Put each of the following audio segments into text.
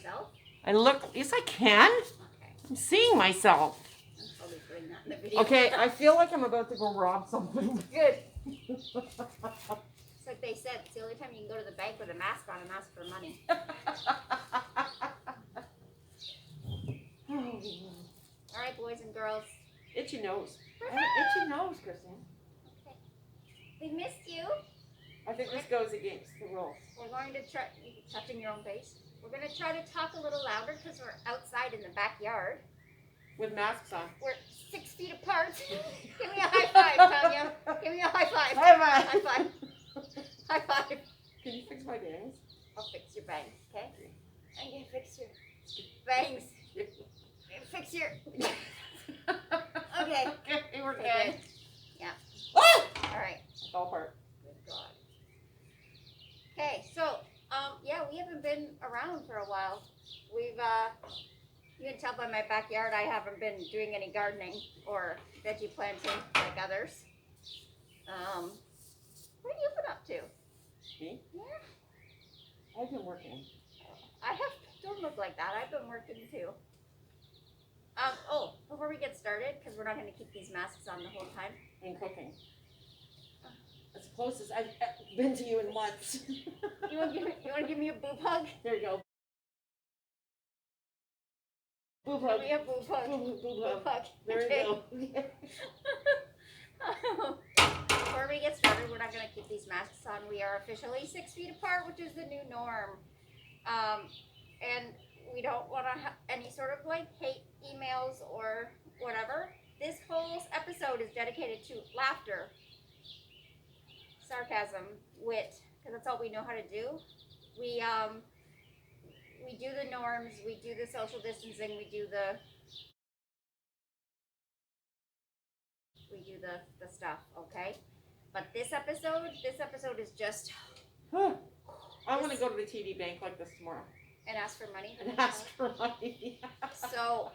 Self? Yes, I can. Okay. I'm seeing myself. I'm probably putting that in the video. Okay, I feel like I'm about to go rob something. Good. It's like they said, it's the only time you can go to the bank with a mask on and ask for money. All right, boys and girls. Itchy nose. I have an itchy nose, Christine. Okay. We missed you. I think this goes against the rules. We're going to try, touching your own face. We're going to try to talk a little louder because we're outside in the backyard. With masks on. We're 6 feet apart. Give me a high five, Tanya. Give me a high five. High five. High five. High five. Can you fix my bangs? I'll fix your bangs, okay? I'm going to fix your bangs. Fix your... Okay. Okay, we're Okay, good. good. Yeah. Ah! All right. Fall apart. Good God. Okay, so, yeah, we haven't been around for a while. We've, you can tell by my backyard I haven't been doing any gardening or veggie planting like others. What have you been up to? Me? Yeah. I've been working. Don't look like that. I've been working too. Oh, before we get started, because we're not going to keep these masks on the whole time. And cooking. As close as I've been to you in months. You want to give me a boob hug? There you go. Boob Give hug. me a boob hug. Boob Boob hug. hug. There Okay. you go. Before we get started, we're not going to keep these masks on. We are officially 6 feet apart, which is the new norm. And we don't want to have any sort of like hate emails or whatever. This whole episode is dedicated to laughter, sarcasm, wit, because that's all we know how to do. We do the norms, we do the social distancing, we do the stuff, okay? But this episode is just I want to go to the TD bank like this tomorrow. and ask for money. And ask for money. So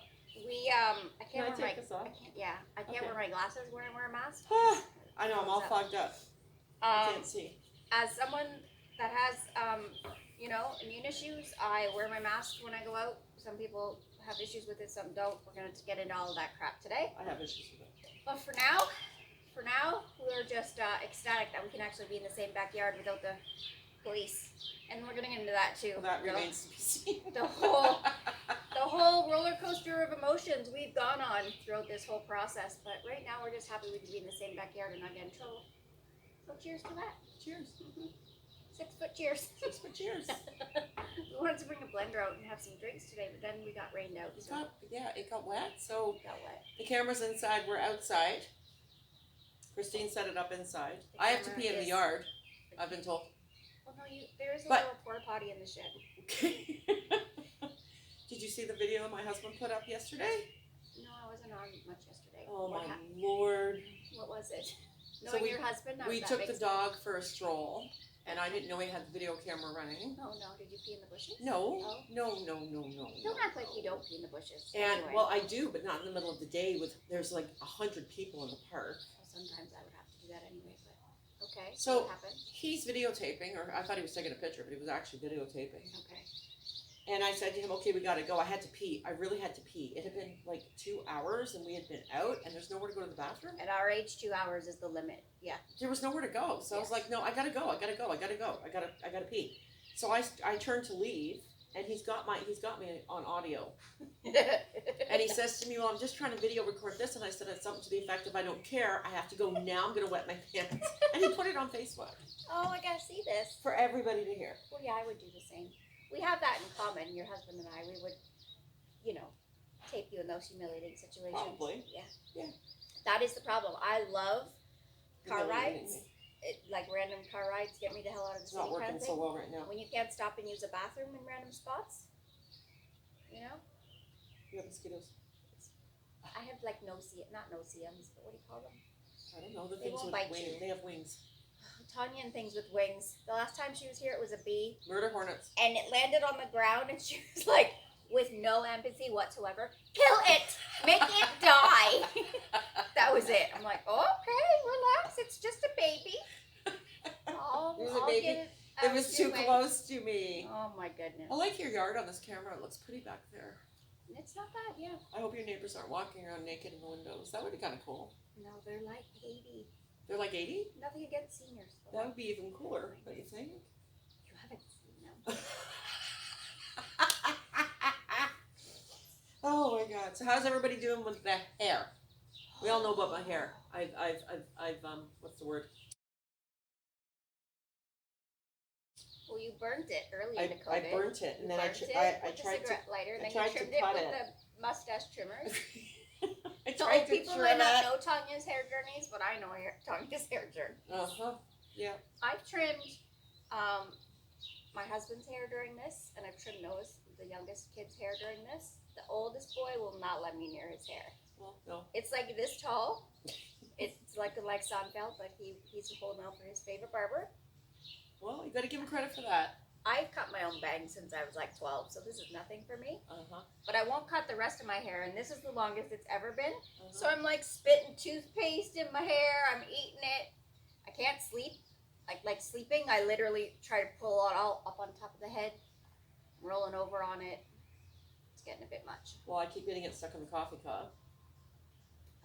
we I Can I can't wear take my this off? I can't Okay. wear my glasses when I wear a mask. I know, I'm all fogged up. I can't see. As someone that has immune issues, I wear my mask when I go out. Some people have issues with it, some don't. We're going to get into all of that crap today. I have issues with it. But for now, we're just ecstatic that we can actually be in the same backyard without the police. And we're getting into that too. Well, that remains to be seen. The whole roller coaster of emotions we've gone on throughout this whole process. But right now, we're just happy we can be in the same backyard and not get in trouble. So cheers to that. Cheers. 6 foot cheers. 6 foot cheers. We wanted to bring a blender out and have some drinks today, but then we got rained out. So It got wet, so it got wet. the camera's inside, we're outside. Christine set it up inside. I have to pee in the yard, I've been told. Well, no, there is a But- little porta potty in the shed. Okay. Did you see the video my husband put up yesterday? No, I wasn't on much yesterday. Oh What my Lord. What was it? So Knowing we- your husband? We took the dog for a stroll, and I didn't know he had the video camera running. Oh no, did you pee in the bushes? No, Oh. no. Don't act like you don't pee in the bushes. And, Anyway. well, I do, but not in the middle of the day there's like 100 people in the park. Well, sometimes I would have to do that anyway, but okay. So- what happened? He's videotaping, or I thought he was taking a picture, but he was actually videotaping. Okay. And I said to him, okay, we gotta go. I had to pee. I really had to pee. It had been like 2 hours and we had been out and there's nowhere to go to the bathroom. At our age, 2 hours is the limit. Yeah. There was nowhere to go. So I was like, no, I gotta go. I gotta pee. So I turned to leave and he's got me on audio. And he says to me, well, I'm just trying to video record this. And I said, it's something to the effect of, I don't care. I have to go now. I'm going to wet my pants. And he put it on Facebook. Oh, I gotta see this. For everybody to hear. Well, yeah, I would do the same. We have that in common, your husband and I. We would, tape you in those humiliating situations. Probably. Yeah. That is the problem. I love car Humiliating rides. me. Like random car rides, get me the hell out of the It's city not kind working of so thing. well right now. When you can't stop and use a bathroom in random spots, You have mosquitoes. I have like not no-see-ums, but what do you call them? I don't know. The They things won't with bite wings. you. They have wings. Tanya and things with wings. The last time she was here, it was a bee, Murder hornets. and it landed on the ground, and she was like, with no empathy whatsoever, kill it, make it die. That was it. I'm like, okay, relax, it's just a baby. It was a I'll baby. get it. It was too close to me. Oh my goodness. I like your yard on this camera. It looks pretty back there. It's not bad, yeah. I hope your neighbors aren't walking around naked in the windows. That would be kind of cool. No, they're like 80. They're like 80? Nothing against seniors. That would be even cooler, don't you think? You haven't seen them. Oh my God! So how's everybody doing with the hair? We all know about my hair. I've what's the word? Well, you burnt it early into COVID. I burnt it, and then I tried with to. the cigarette lighter, then tried you trimmed to it cut with it. the mustache trimmers. I So tried to people trim might not it. know Tanya's hair journeys, but I know Tanya's hair journey. Yeah. I've trimmed my husband's hair during this, and I've trimmed Noah's, the youngest kid's hair during this. The oldest boy will not let me near his hair. Well, no. It's like this tall. It's like Seinfeld, but he's holding out for his favorite barber. Well, you got to give him credit for that. I've cut my own bangs since I was like 12, so this is nothing for me. Uh-huh. But I won't cut the rest of my hair, and this is the longest it's ever been. Uh-huh. So I'm like spitting toothpaste in my hair. I'm eating it. I can't sleep. Like sleeping, I literally try to pull it all up on top of the head, rolling over on it. It's getting a bit much. Well, I keep getting it stuck in the coffee cup.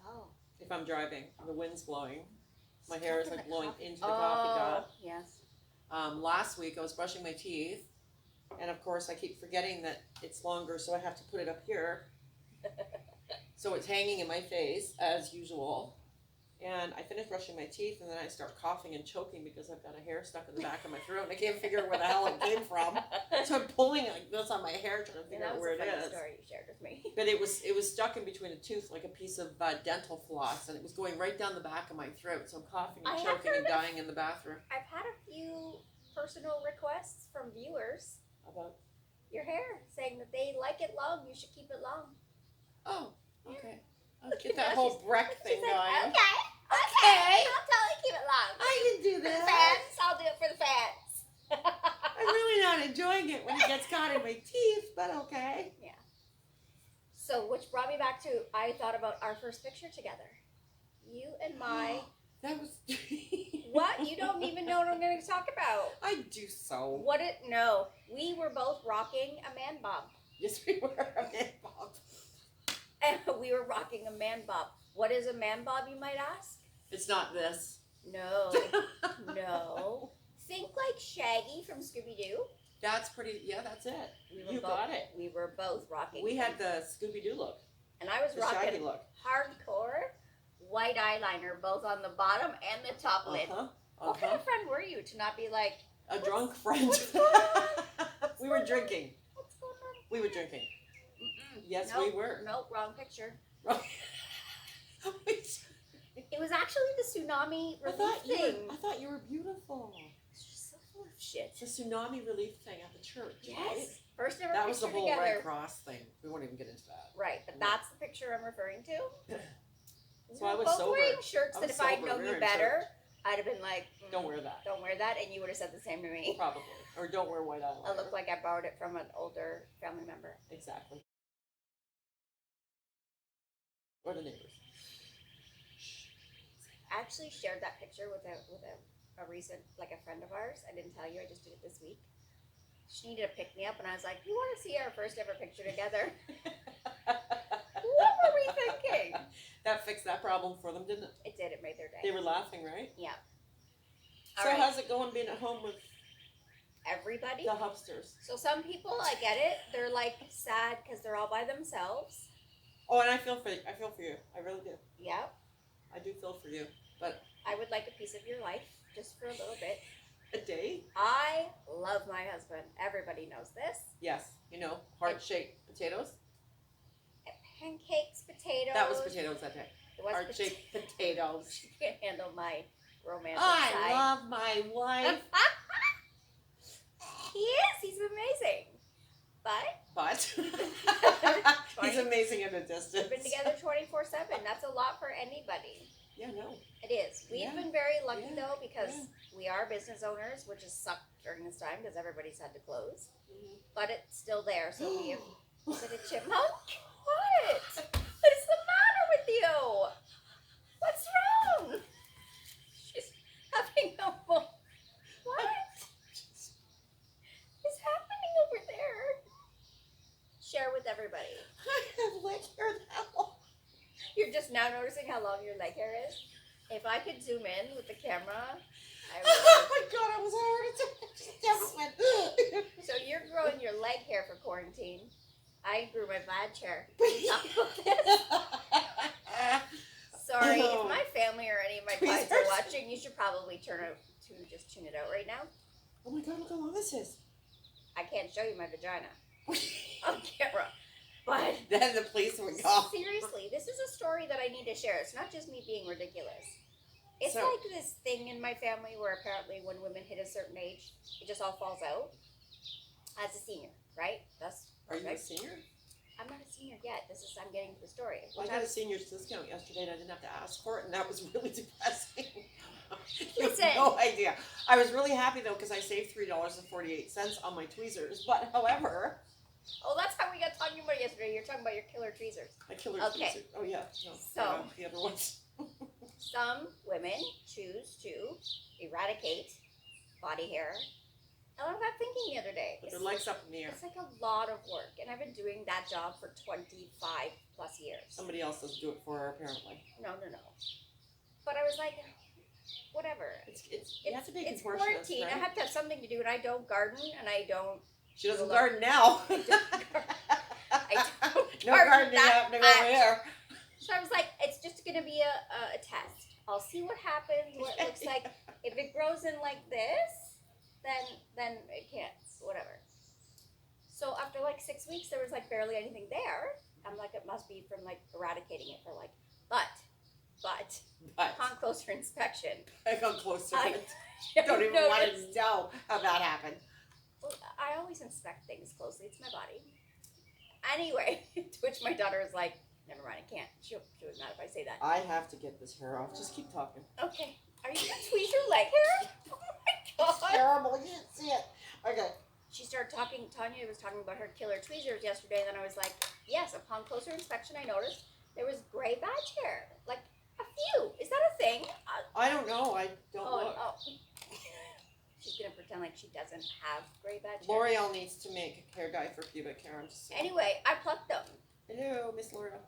Oh. If I'm driving, the wind's blowing. My hair is Stuck in like the blowing coffee- into the coffee cup. Yes. Last week I was brushing my teeth, and of course I keep forgetting that it's longer, so I have to put it up here. So it's hanging in my face as usual. And I finish brushing my teeth, and then I start coughing and choking because I've got a hair stuck in the back of my throat, and I can't figure out where the hell it came from. So I'm pulling it like this on my hair, trying to figure out where it That was a funny is. story you shared with me. But it was stuck in between a tooth, like a piece of dental floss, and it was going right down the back of my throat. So I'm coughing and I have choking and heard of- dying in the bathroom. I've had a few personal requests from viewers, About your hair, saying that they like it long, you should keep it long. oh, okay. I'll Look get at that that, whole Breck She's thing like, going. okay, I'll totally keep it long. I can do For the this. fans, I'll do it for the fans. I'm really not enjoying it when it gets caught in my teeth, but okay. So, which brought me back to, I thought about our first picture together. You and my, That was. what? You don't even know what I'm going to talk about. I do so. No, we were both rocking a man bob. Yes, we were. Okay, Bob. And we were rocking a man bob. What is a man bob, you might ask? It's not this. No, no. Think like Shaggy from Scooby-Doo. That's pretty. Yeah, that's it. You both, got it. We were both rocking. We had the Scooby-Doo look. And I was The Shaggy rocking look. hardcore white eyeliner, both on the bottom and the top lid. What kind of friend were you to not be like, A drunk friend. what's going on? We were drinking. what's going on? We were drinking. Mm-mm. Yes, Nope, we were. Nope, wrong picture. I It was actually the tsunami relief thing. thought you were beautiful. It's just so full of shit. It's a tsunami relief thing at the church. Right? Yes. First ever That was the picture whole together. Red Cross thing. We won't even get into that. Right, but that's the picture I'm referring to. So We I were was both sober. wearing shirts I that was if I'd sober. known We you were in better, I'd have been like, Don't wear that. don't wear that, and you would have said the same to me. Probably. Or don't wear white eyeliner. I look like I borrowed it from an older family member. Exactly. Or the neighbors. I actually shared that picture with a recent, like a friend of ours. I didn't tell you, I just did it this week. She needed to pick me up, and I was like, you want to see our first ever picture together? What were we thinking? That fixed that problem for them, didn't it? It did, it made their day. They were laughing, right? Yeah. So All right. how's it going being at home with Everybody. the hubsters? So some people, I get it, they're like sad because they're all by themselves. Oh, and I feel for you. I really do. Yeah. I do feel for you. But I would like a piece of your life, just for a little bit. a day? I love my husband. Everybody knows this. Yes. Heart-shaped potatoes. Pancakes, potatoes. That was potatoes that day. It was Heart-shaped potatoes. She can't handle my romantic I side. love my wife. He is. He's amazing. But He's amazing at a distance. we've been together 24/7. That's a lot for anybody. Yeah, no. It is. We've Yeah. been very lucky Yeah. though because Yeah. we are business owners, which has sucked during this time because everybody's had to close. Mhm. But it's still there. So we have. Is it a chipmunk? What? What is the matter with you? What's wrong? She's having a what? now noticing how long your leg hair is. If I could zoom in with the camera, I Oh would. my god, I was hard. So you're growing your leg hair for quarantine. I grew my vag hair. Talk about this. Sorry, if my family or any of my clients are watching, you should probably just tune it out right now. Oh my god, look how long this is. I can't show you my vagina on camera. But then the police would go. Seriously, this is a story that I need to share. It's not just me being ridiculous. It's So- like this thing in my family where apparently when women hit a certain age, it just all falls out. As a senior, right? Are you a senior? I'm not a senior yet. I'm getting to the story. Well, I got a senior's discount yesterday and I didn't have to ask for it, and that was really depressing. Listen. You have no idea. I was really happy though because I saved $3.48 on my tweezers. But however, Oh, that's how we got talking about it yesterday. You're talking about your killer tweezers. my killer Okay. tweezers. Oh yeah. No, So- the other ones. Some women choose to eradicate body hair. And I got thinking the other day. Put their legs up in the air. It's like a lot of work, and I've been doing that job for 25 plus years. Somebody else doesn't do it for her apparently. No. But I was like, whatever. You have to be It's contortionist, quarantine. right? I have to have something to do, and I don't garden, and I don't. She doesn't Hold on. garden now. I don't No garden gardening that happening over much. here. So I was like, it's just gonna be a test. I'll see what happens, what it looks like. If it grows in like this, then it can't. Whatever. So after like 6 weeks, there was like barely anything there. I'm like, it must be from like eradicating it for like, but But upon closer inspection, I come closer. I Don't even want noticed- to know how that happened. Well, I always inspect things closely. It's my body. Anyway, to which my daughter is like, never mind, I can't. She was mad if I say that. I have to get this hair off. Just keep talking. Okay. Are you gonna tweeze your leg hair? Oh my god. Terrible. You didn't see it. Okay. She started talking, Tanya was talking about her killer tweezers yesterday, and then I was like, yes, upon closer inspection, I noticed there was gray badge hair. Like, a few. Is that a thing? I don't know. I don't look. Oh. She's gonna pretend like she doesn't have gray badge hair. L'Oreal needs to make a hair dye for pubic hair. I'm just saying. Anywai, I plucked them. Hello, Miss L'Oreal.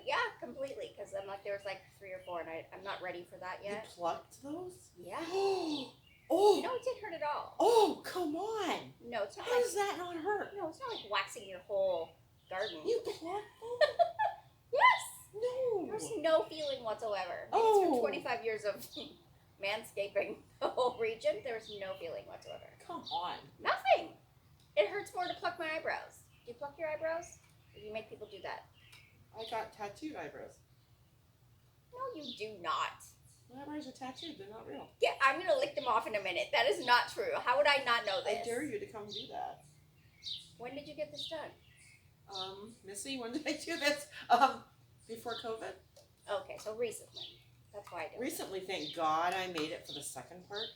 Yeah, completely. Because I'm like, there was like 3 or 4, and I'm not ready for that yet. You plucked those? Yeah. Oh. No, it didn't hurt at all. Oh, come on. No, it's not How like does that not hurt? no, it's not like waxing your whole garden. You plucked them? Yes. No. There's no feeling whatsoever. Maybe Oh. It's from 25 years of manscaping the whole region. There's no feeling whatsoever. Come on. Nothing. It hurts more to pluck my eyebrows. Do you pluck your eyebrows? Or do you make people do that? I got tattooed eyebrows. No, you do not. My eyebrows are tattooed. They're not real. Yeah, I'm gonna lick them off in a minute. That is not true. How would I not know this? I dare you to come do that. When did you get this done? Missy, when did I do this? Before COVID? Okay, so recently. That's why I do it. Recently, thank God, I made it for the second part.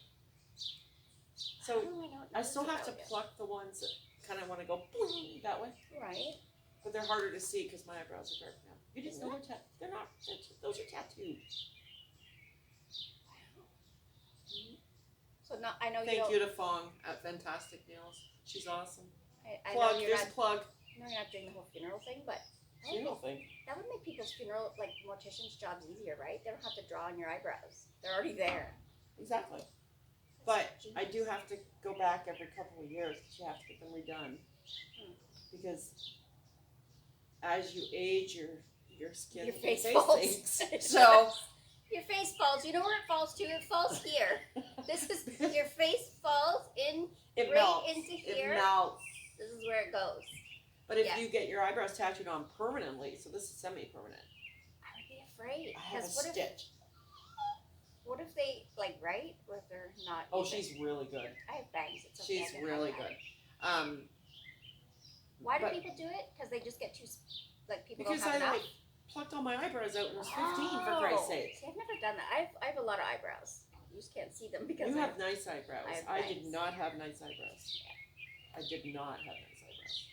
So How do I not know I still this have to about you? pluck the ones that kind of want to go boing that way, Right. but they're harder to see because my eyebrows are dark now. You didn't know they're not. Those are tattooed. So not. I know you Thank don't. you to Fong at Fantastic Nails. She's awesome. I Plug. know you're There's not. a plug. I know you're not doing the whole funeral thing, but Funeral thing. that would make people's funeral, like morticians' jobs easier, right? They don't have to draw on your eyebrows. They're already there. Exactly. But I do have to go back every couple of years because you have to get them redone. Because as you age, your skin Your face and falls. sinks. So Your face falls. You know where it falls to? It falls here. This is your face falls in it right melts. into here. It melts. This is where it goes. But if Yeah. you get your eyebrows tattooed on permanently, so this is semi-permanent. I would be afraid. I have a Because stitch. what if they like right? Or if they're not? Oh, even? she's really good. I have bangs. It's okay. She's I can really have good. that. Why do but- people do it? Because they just get too like people Because don't have I enough. like plucked all my eyebrows out when I was 15, for Christ's sake. See, I've never done that. I have a lot of eyebrows. You just can't see them because You I have nice eyebrows. I have I did bangs. not have nice eyebrows. I did not have nice eyebrows.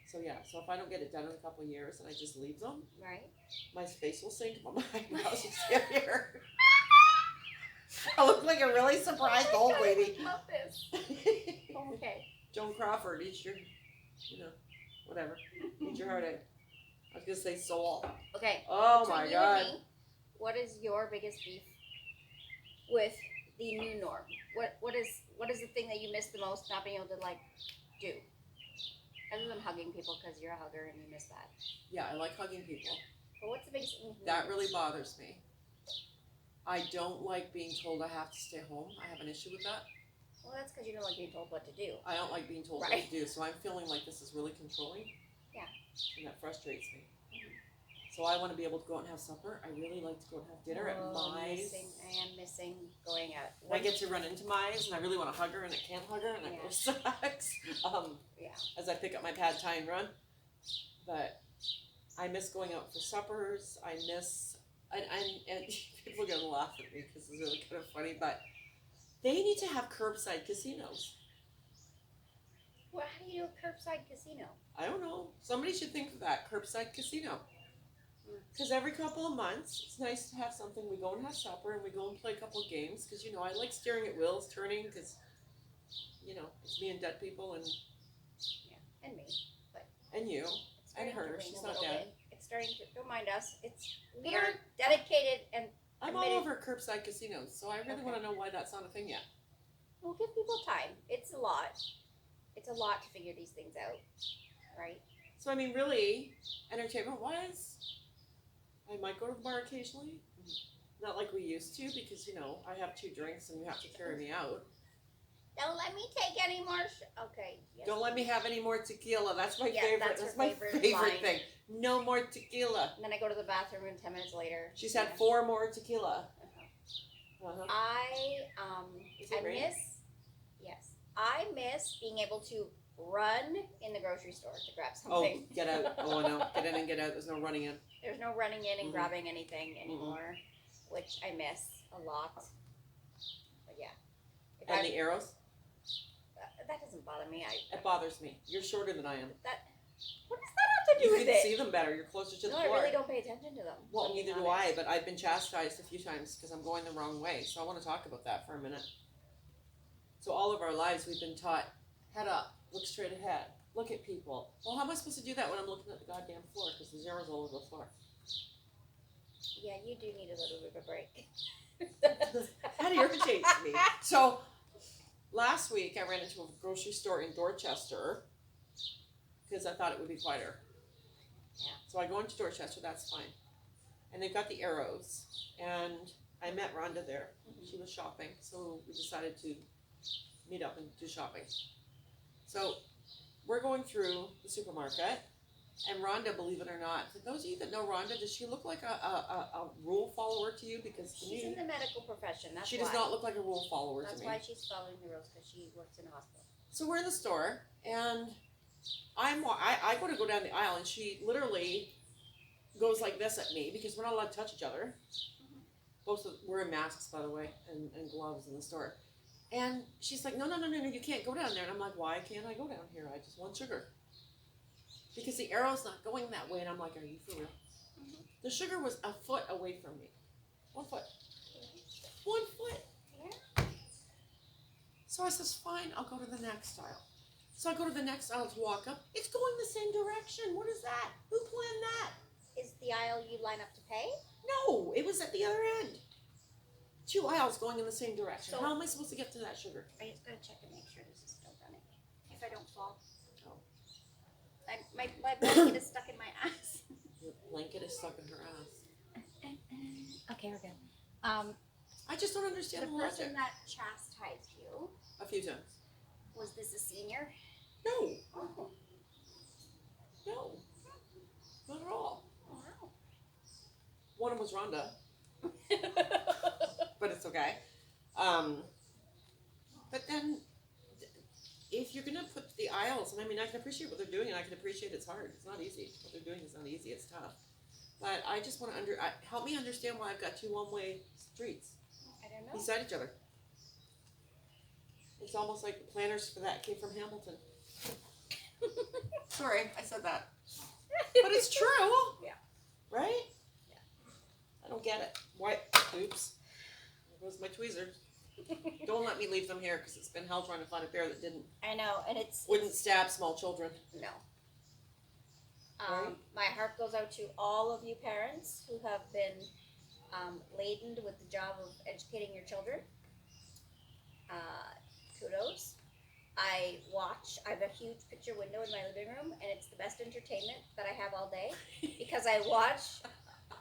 So yeah, so if I don't get it done in a couple of years and I just leave them, right. my face will sink, but my eyebrows will stay here. I look like a really surprised old lady. I love this. Okay. Joan Crawford, eat your, whatever. Eat your heart out. I was gonna say soul. Okay. Oh between my you god. and me, what is your biggest beef with the new norm? What is the thing that you miss the most, not being able to like do? Other than hugging people, because you're a hugger and you miss that. Yeah, I like hugging people. But what's the biggest thing? That really bothers me. I don't like being told I have to stay home. I have an issue with that. Well, that's because you don't like being told what to do. I don't like being told what Right. to do, so I'm feeling like this is really controlling. Yeah. And that frustrates me. So I want to be able to go out and have supper. I really like to go and have dinner at Mize. I am missing going out. I get to run into Mize, and I really want to hug her, and I can't hug her, and it Yeah. sucks. Yeah. As I pick up my pad thai and run. But I miss going out for suppers. I miss, and people are going to laugh at me because it's really kind of funny, but they need to have curbside casinos. Well, how do you do a curbside casino? I don't know. Somebody should think of that, curbside casino. Because every couple of months, it's nice to have something. We go and have supper, and we go and play a couple of games. Because, you know, I like steering at wheels, turning, because, you know, it's me and dead people, and And me. and you. It's And starting her, to ring she's a not little dead. bit. It's starting to, don't mind us. We But are dedicated and I'm all over curbside casinos, so I really want to know why that's not a thing yet. we'll give people time. It's a lot. It's a lot to figure these things out, right? So, I mean, really, entertainment-wise, I might go to the bar occasionally. Not like we used to, because, you know, I have 2 drinks and you have to carry me out. Don't let me take any more. Okay. Yes. Don't let me have any more tequila. That's my Yeah, favorite. that's That's her my favorite favorite line. thing. No more tequila. And then I go to the bathroom and 10 minutes later. She's had 4 more tequila. Uh-huh. Is it raining? I miss being able to run in the grocery store to grab Oh, something. get out. Oh, I know. Get in and get out. There's no running in. There's no running in and Mhm. grabbing anything anymore, which I miss a lot. But yeah. If And the arrows? that doesn't bother me. It bothers me. You're shorter than I am. What does that have to do You with can it? see them better. You're closer to the No, floor. I really don't pay attention to them. Well, to be neither do honest. I, but I've been chastised a few times because I'm going the wrong way. So I want to talk about that for a minute. So all of our lives we've been taught, head up, look straight ahead, look at people. Well, how am I supposed to do that when I'm looking at the goddamn floor because there's arrows all over the floor? Yeah, you do need a little bit of a break. That irritates me. So last week I ran into a grocery store in Dorchester because I thought it would be quieter. Yeah. So I go into Dorchester, that's fine. And they've got the arrows. And I met Rhonda there. She was shopping, so we decided to meet up and do shopping. So we're going through the supermarket, and Rhonda, believe it or not, for those of you that know Rhonda, does she look like a rule follower to you? Because to She's me, in the medical profession. That's she why. does not look like a rule follower That's to me. why she's following the rules, because she works in a hospital. So we're in the store, and I go down the aisle, and she literally goes like this at me because we're not allowed to touch each other. We're in masks, by the way, and gloves in the store. And she's like, no, you can't go down there. And I'm like, why can't I go down here? I just want sugar. Because the arrow's not going that way. And I'm like, are you for real? Mhm. The sugar was a foot away from me. 1 foot. 1 foot. Yeah. So I says, fine, I'll go to the next aisle. So I go to the next aisle to walk up. It's going the same direction. What is that? Who planned that? Is the aisle you line up to pay? No, it was at the other end. 2 aisles going in the same direction. So- How am I supposed to get to that sugar? I just gotta check and make sure this is still running. If I don't fall. Oh. My blanket is stuck in my ass. Your blanket is stuck in her ass. Okay, we're good. I just don't understand The the logic. person that chastised you, A few times. was this a senior? No, Oh, no, not at all. wow. One of them was Rhonda, but it's okay. But then, if you're gonna put the aisles, and I mean, I can appreciate what they're doing, and I can appreciate it's hard. It's not easy. What they're doing is not easy. It's tough. But I just want to help me understand why I've got 2 one-way streets I don't know. beside each other. It's almost like the planners for that came from Hamilton. Sorry, I said that. But it's true. Yeah. Right? Yeah. I don't get it. Why? Oops. There goes my tweezers. Don't let me leave them here because it's been hell trying to find a pair that I know, and wouldn't stab small children. no. Right. My heart goes out to all of you parents who have been laden with the job of educating your children. Kudos. I have a huge picture window in my living room, and it's the best entertainment that I have all day because I watch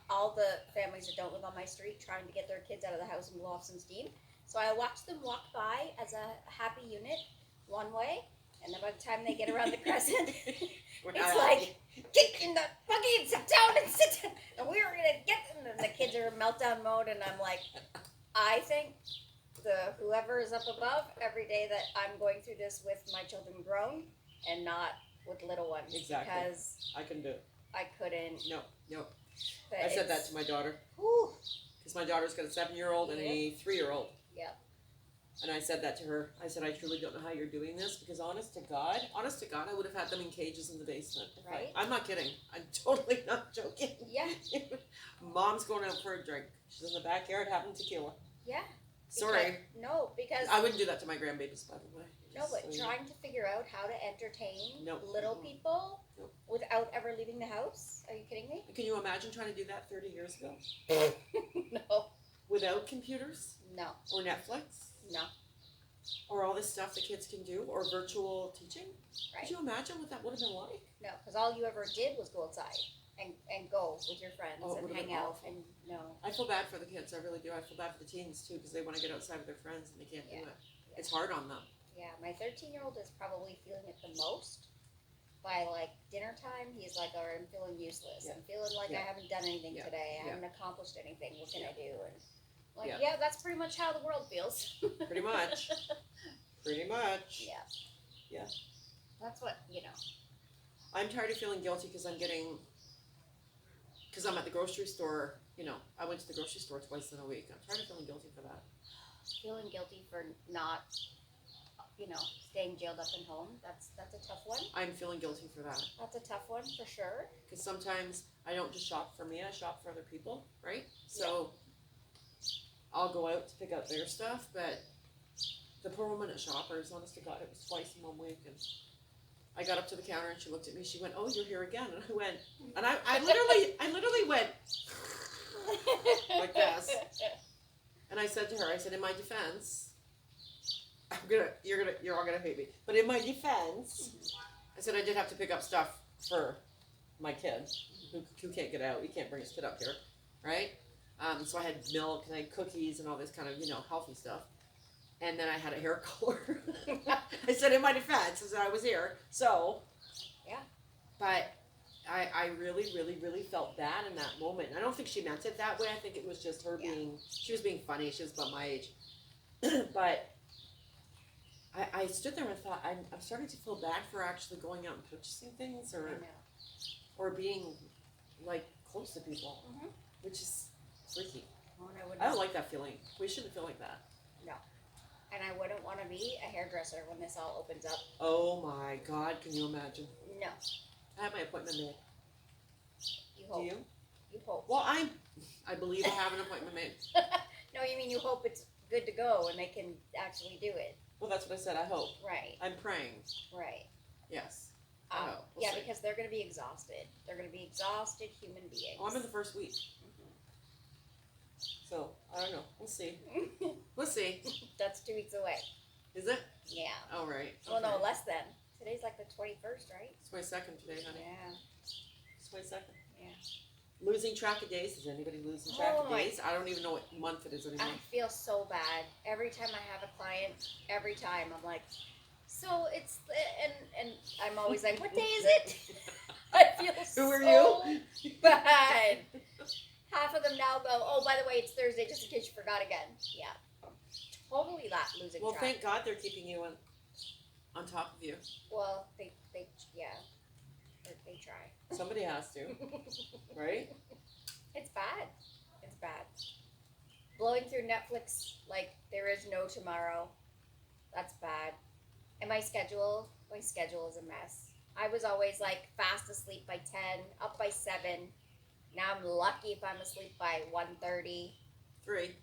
all the families that don't live on my street trying to get their kids out of the house and blow off some steam. So I watch them walk by as a happy unit one way, and then by the time they get around the crescent, it's like, get in the buggy and sit down and sit down, and we're gonna get them. And the kids are in meltdown mode, and I'm like, I think whoever is up above every day that I'm going through this with my children grown and not with little ones. Exactly. Because I couldn't do it. I couldn't. No. I said that to my daughter. Whew. Because my daughter's got a 7-year-old and a 3-year-old. Yep. And I said that to her. I said, I truly don't know how you're doing this because honest to God, I would have had them in cages in the basement. Right. I'm not kidding. I'm totally not joking. Yeah. Mom's going out for a drink. She's in the backyard having tequila. Yeah. Sorry. Because I wouldn't do that to my grandbabies, by the way. no, but trying to figure out how to entertain Nope. little people Nope. without ever leaving the house. Are you kidding me? Can you imagine trying to do that 30 years ago? No. Without computers? No. Or Netflix? No. Or all this stuff that kids can do? Or virtual teaching? Right. Could you imagine what that would have been like? No, because all you ever did was go outside and go with your friends Oh, it and would've hang been out awful. and no. I feel bad for the kids. I really do. I feel bad for the teens, too, because they want to get outside with their friends and they can't do Yeah. it. It's hard on them. Yeah, my 13-year-old is probably feeling it the most. By like dinner time, he's like, "All right, I'm feeling useless. Yeah. I'm feeling like Yeah. I haven't done anything Yeah. today. I Yeah. haven't accomplished anything. What can I do?" And like, Yeah. yeah, that's pretty much how the world feels. Pretty much. Pretty much. Yeah. Yeah. That's what I'm tired of feeling guilty because I'm at the grocery store. I went to the grocery store twice in a week. I'm tired of feeling guilty for that. feeling guilty for not, staying jailed up in home. That's a tough one. I'm feeling guilty for that That's a tough one for sure. because sometimes I don't just shop for me. I shop for other people, right? So I'll go out to pick up their stuff, but the poor woman at Shoppers, honest to God, it was twice in 1 week, and I got up to the counter and she looked at me. She went, "Oh, you're here again," and I went, and I literally went like this. And I said to her, I said, in my defense, you're all gonna hate me. But in my defense, I said I did have to pick up stuff for my kid who can't get out. He can't bring his kid up here, right? So I had milk and I had cookies and all this kind of healthy stuff. And then I had a hair color. I said in my defense, I said I was here. So Yeah. But I really, really, really felt bad in that moment. I don't think she meant it that way. I think it was just her she was being funny. She was about my age. But I stood there and thought, I'm starting to feel bad for actually going out and purchasing things I know. or being, like, close to people, Mhm. which is freaky. Oh, and I don't like that feeling. We shouldn't feel like that. And I wouldn't want to be a hairdresser when this all opens up. Oh, my God. Can you imagine? No. I have my appointment made. You hope. Do you? You hope. Well, I believe I have an appointment made. No, you mean you hope it's good to go and they can actually do it. Well, that's what I said. I hope. Right. I'm praying. Right. Yes. I hope. We'll Yeah, see. because they're going to be exhausted. They're going to be exhausted human beings. Oh, I'm in the first week. So, I don't know. We'll see. We'll see. That's 2 weeks away. Is it? Yeah. Oh, right. Well, no, Okay. less than. Today's like the 21st, right? It's my second today, honey. Yeah. It's my second. Yeah. Losing track of days. Is anybody losing track Oh of my- days? I don't even know what month it is anymore. I feel so bad. Every time I have a client, every time I'm like, so it's, and I'm always like, what day is it? I feel Who are so bad. Half of them now go, oh, by the way, it's Thursday, just in case you forgot again. Yeah. Totally losing Well, track. thank God they're keeping you on top of you. Well, they try. Somebody has to, right? It's bad. It's bad. Blowing through Netflix like there is no tomorrow. That's bad. And my schedule is a mess. I was always like fast asleep by 10, up by 7. Now I'm lucky if I'm asleep by 1:30, 3.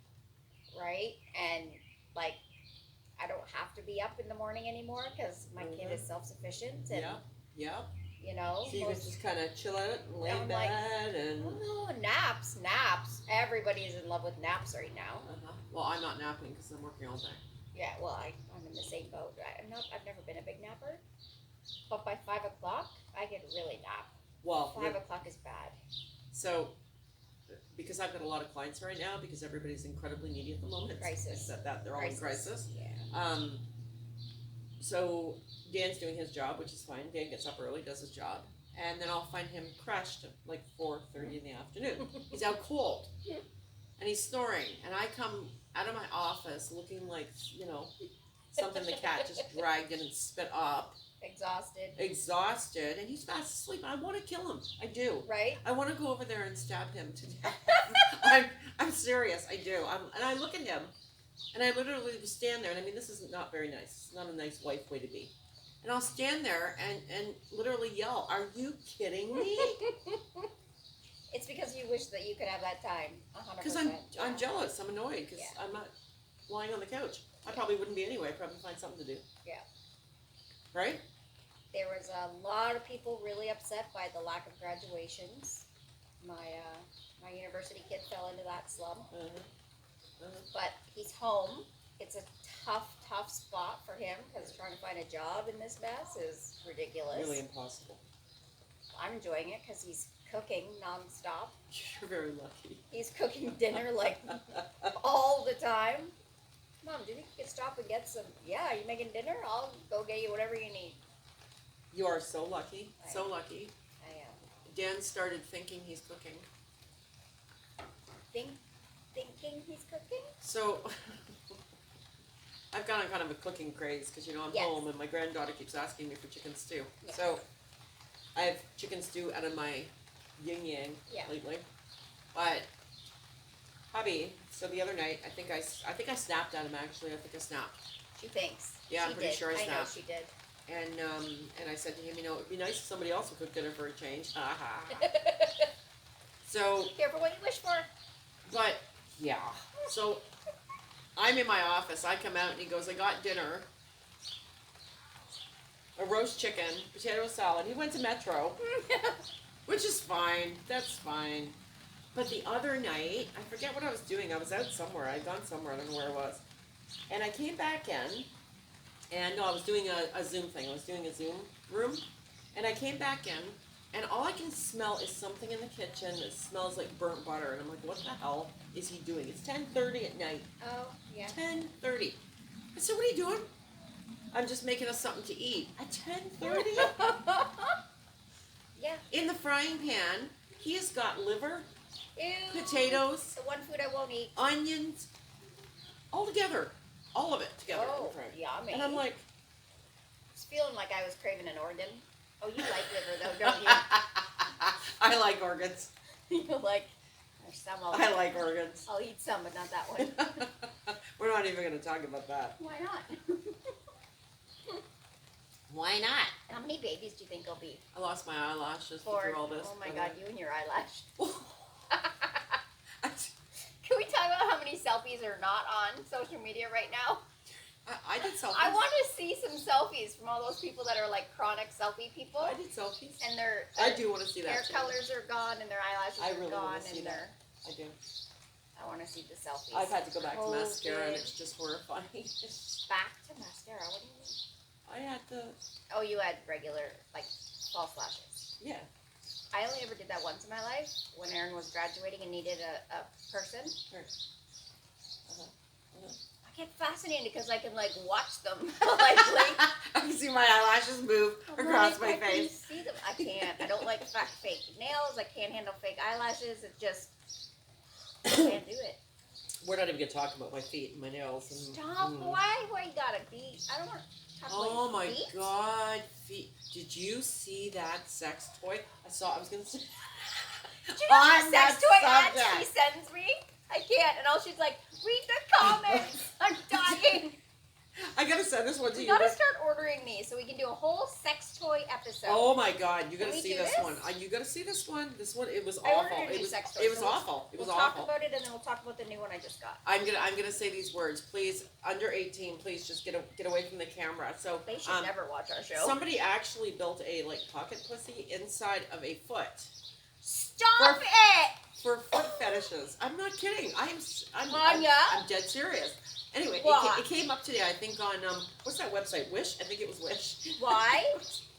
right? And like I don't have to be up in the morning anymore because my kid is self-sufficient. And Yeah. Yeah. you know. So you can just kind of chill out and lay in I'm like, bed and. Oh, naps. Everybody's in love with naps right now. Well, I'm not napping because I'm working all day. Yeah, well, I'm in the same boat. I've never been a big napper, but by 5 o'clock, I can really nap. Well, 5 o'clock is bad. So, because I've got a lot of clients right now, because everybody's incredibly needy at the moment. Crisis. I said that they're all in crisis. Yeah. So Dan's doing his job, which is fine. Dan gets up early, does his job, and then I'll find him crashed at like 4:30 in the afternoon. He's out cold, and he's snoring, and I come out of my office looking like, you know, something the cat just dragged in and spit up. Exhausted, and he's fast asleep. I want to kill him. I do. Right? I want to go over there and stab him to death. I'm serious. I do. And I look at him, and I literally stand there. And I mean, this is not very nice. It's not a nice wife way to be. And I'll stand there and literally yell, "Are you kidding me?" It's because you wish that you could have that time. 100%. Because I'm jealous. I'm annoyed because I'm not lying on the couch. I probably wouldn't be anyway. I'd probably find something to do. Yeah. Right? There was a lot of people really upset by the lack of graduations. My university kid fell into that slump. But he's home. It's a tough spot for him because trying to find a job in this mess is ridiculous. Really impossible. I'm enjoying it because he's cooking nonstop. You're very lucky. He's cooking dinner like all the time. Mom, do you think you could stop and get some? Yeah, you making dinner? I'll go get you whatever you need. You are so lucky. So lucky. I am. Dan started thinking he's cooking. Thinking he's cooking? So, I've gone on kind of a cooking craze because, you know, I'm home and my granddaughter keeps asking me for chicken stew. Yes. So, I have chicken stew out of my yin yang lately. But, hubby, so the other night, I think I snapped at him actually. I think I snapped. She thinks. Yeah, I'm pretty sure I snapped. I know she did. And I said to him, you know, it'd be nice if somebody else would cook dinner for a change. So. Careful what you wish for. But, yeah. So, I'm in my office. I come out and he goes, I got dinner. A roast chicken, potato salad. He went to Metro, which is fine. That's fine. But the other night, I forget what I was doing. I was out somewhere. I'd gone somewhere. I don't know where it was. And I came back in. And no, I was doing a Zoom thing. I was doing a Zoom room. And I came back in. And all I can smell is something in the kitchen that smells like burnt butter. And I'm like, what the hell is he doing? It's 10:30 at night. Oh, yeah. 10:30. I said, what are you doing? I'm just making us something to eat. At 10:30? Yeah. In the frying pan, he has got liver, Ew. potatoes, The one food I won't eat. onions, all together. All of it together. Oh, yummy. And I'm like, I was feeling like I was craving an organ. Oh, you like liver though, don't you? I like organs. You like, there's some I like organs. I'll eat some, but not that one. We're not even going to talk about that. Why not? Why not? How many babies do you think will be? I lost my eyelashes through all this. Oh my God, you and your eyelash. Can we talk about how many selfies are not on social media right now? I did selfies. I want to see some selfies from all those people that are like chronic selfie people. I did selfies. And their I do want to see that. Hair colors are gone and their eyelashes really are gone want to see and that. I do. I want to see the selfies. I've had to go back to mascara and it's just horrifying. Back to mascara? What do you mean? I had the. Oh, you had regular, like, false lashes. Yeah. I only ever did that once in my life when Aaron was graduating and needed a person. Sure. I get fascinated because I can, like, watch them. Like, I can see my eyelashes move across my face. I can see them. I can't. I don't like fake nails. I can't handle fake eyelashes. It just, I can't do it. We're not even going to talk about my feet and my nails. And, Stop. Why you gotta be? I don't want to talk oh about my feet. God, feet. Did you see that sex toy? I was going to say. Did you know On the sex toy ad subject. she sends me? I can't. And all she's like, read the comments. I'm dying. I got to send this one to We you. gotta start ordering these so we can do a whole sex toy episode. Oh my God, you Can gotta we see do this this? one. You gotta see this one. This one, it was I ordered awful. a new It was sex toy, it was so awful. It was we'll awful. talk about it and then we'll talk about the new one I just got. I'm gonna say these words. Please, under 18, please just get away from the camera. So They should never watch our show. somebody actually built a like pocket pussy inside of a foot Stop it! for foot fetishes. I'm not kidding. I'm Anya? I'm dead serious. Anyway, What? it came up today. I think on what's that website? Wish. I think it was Wish. Why?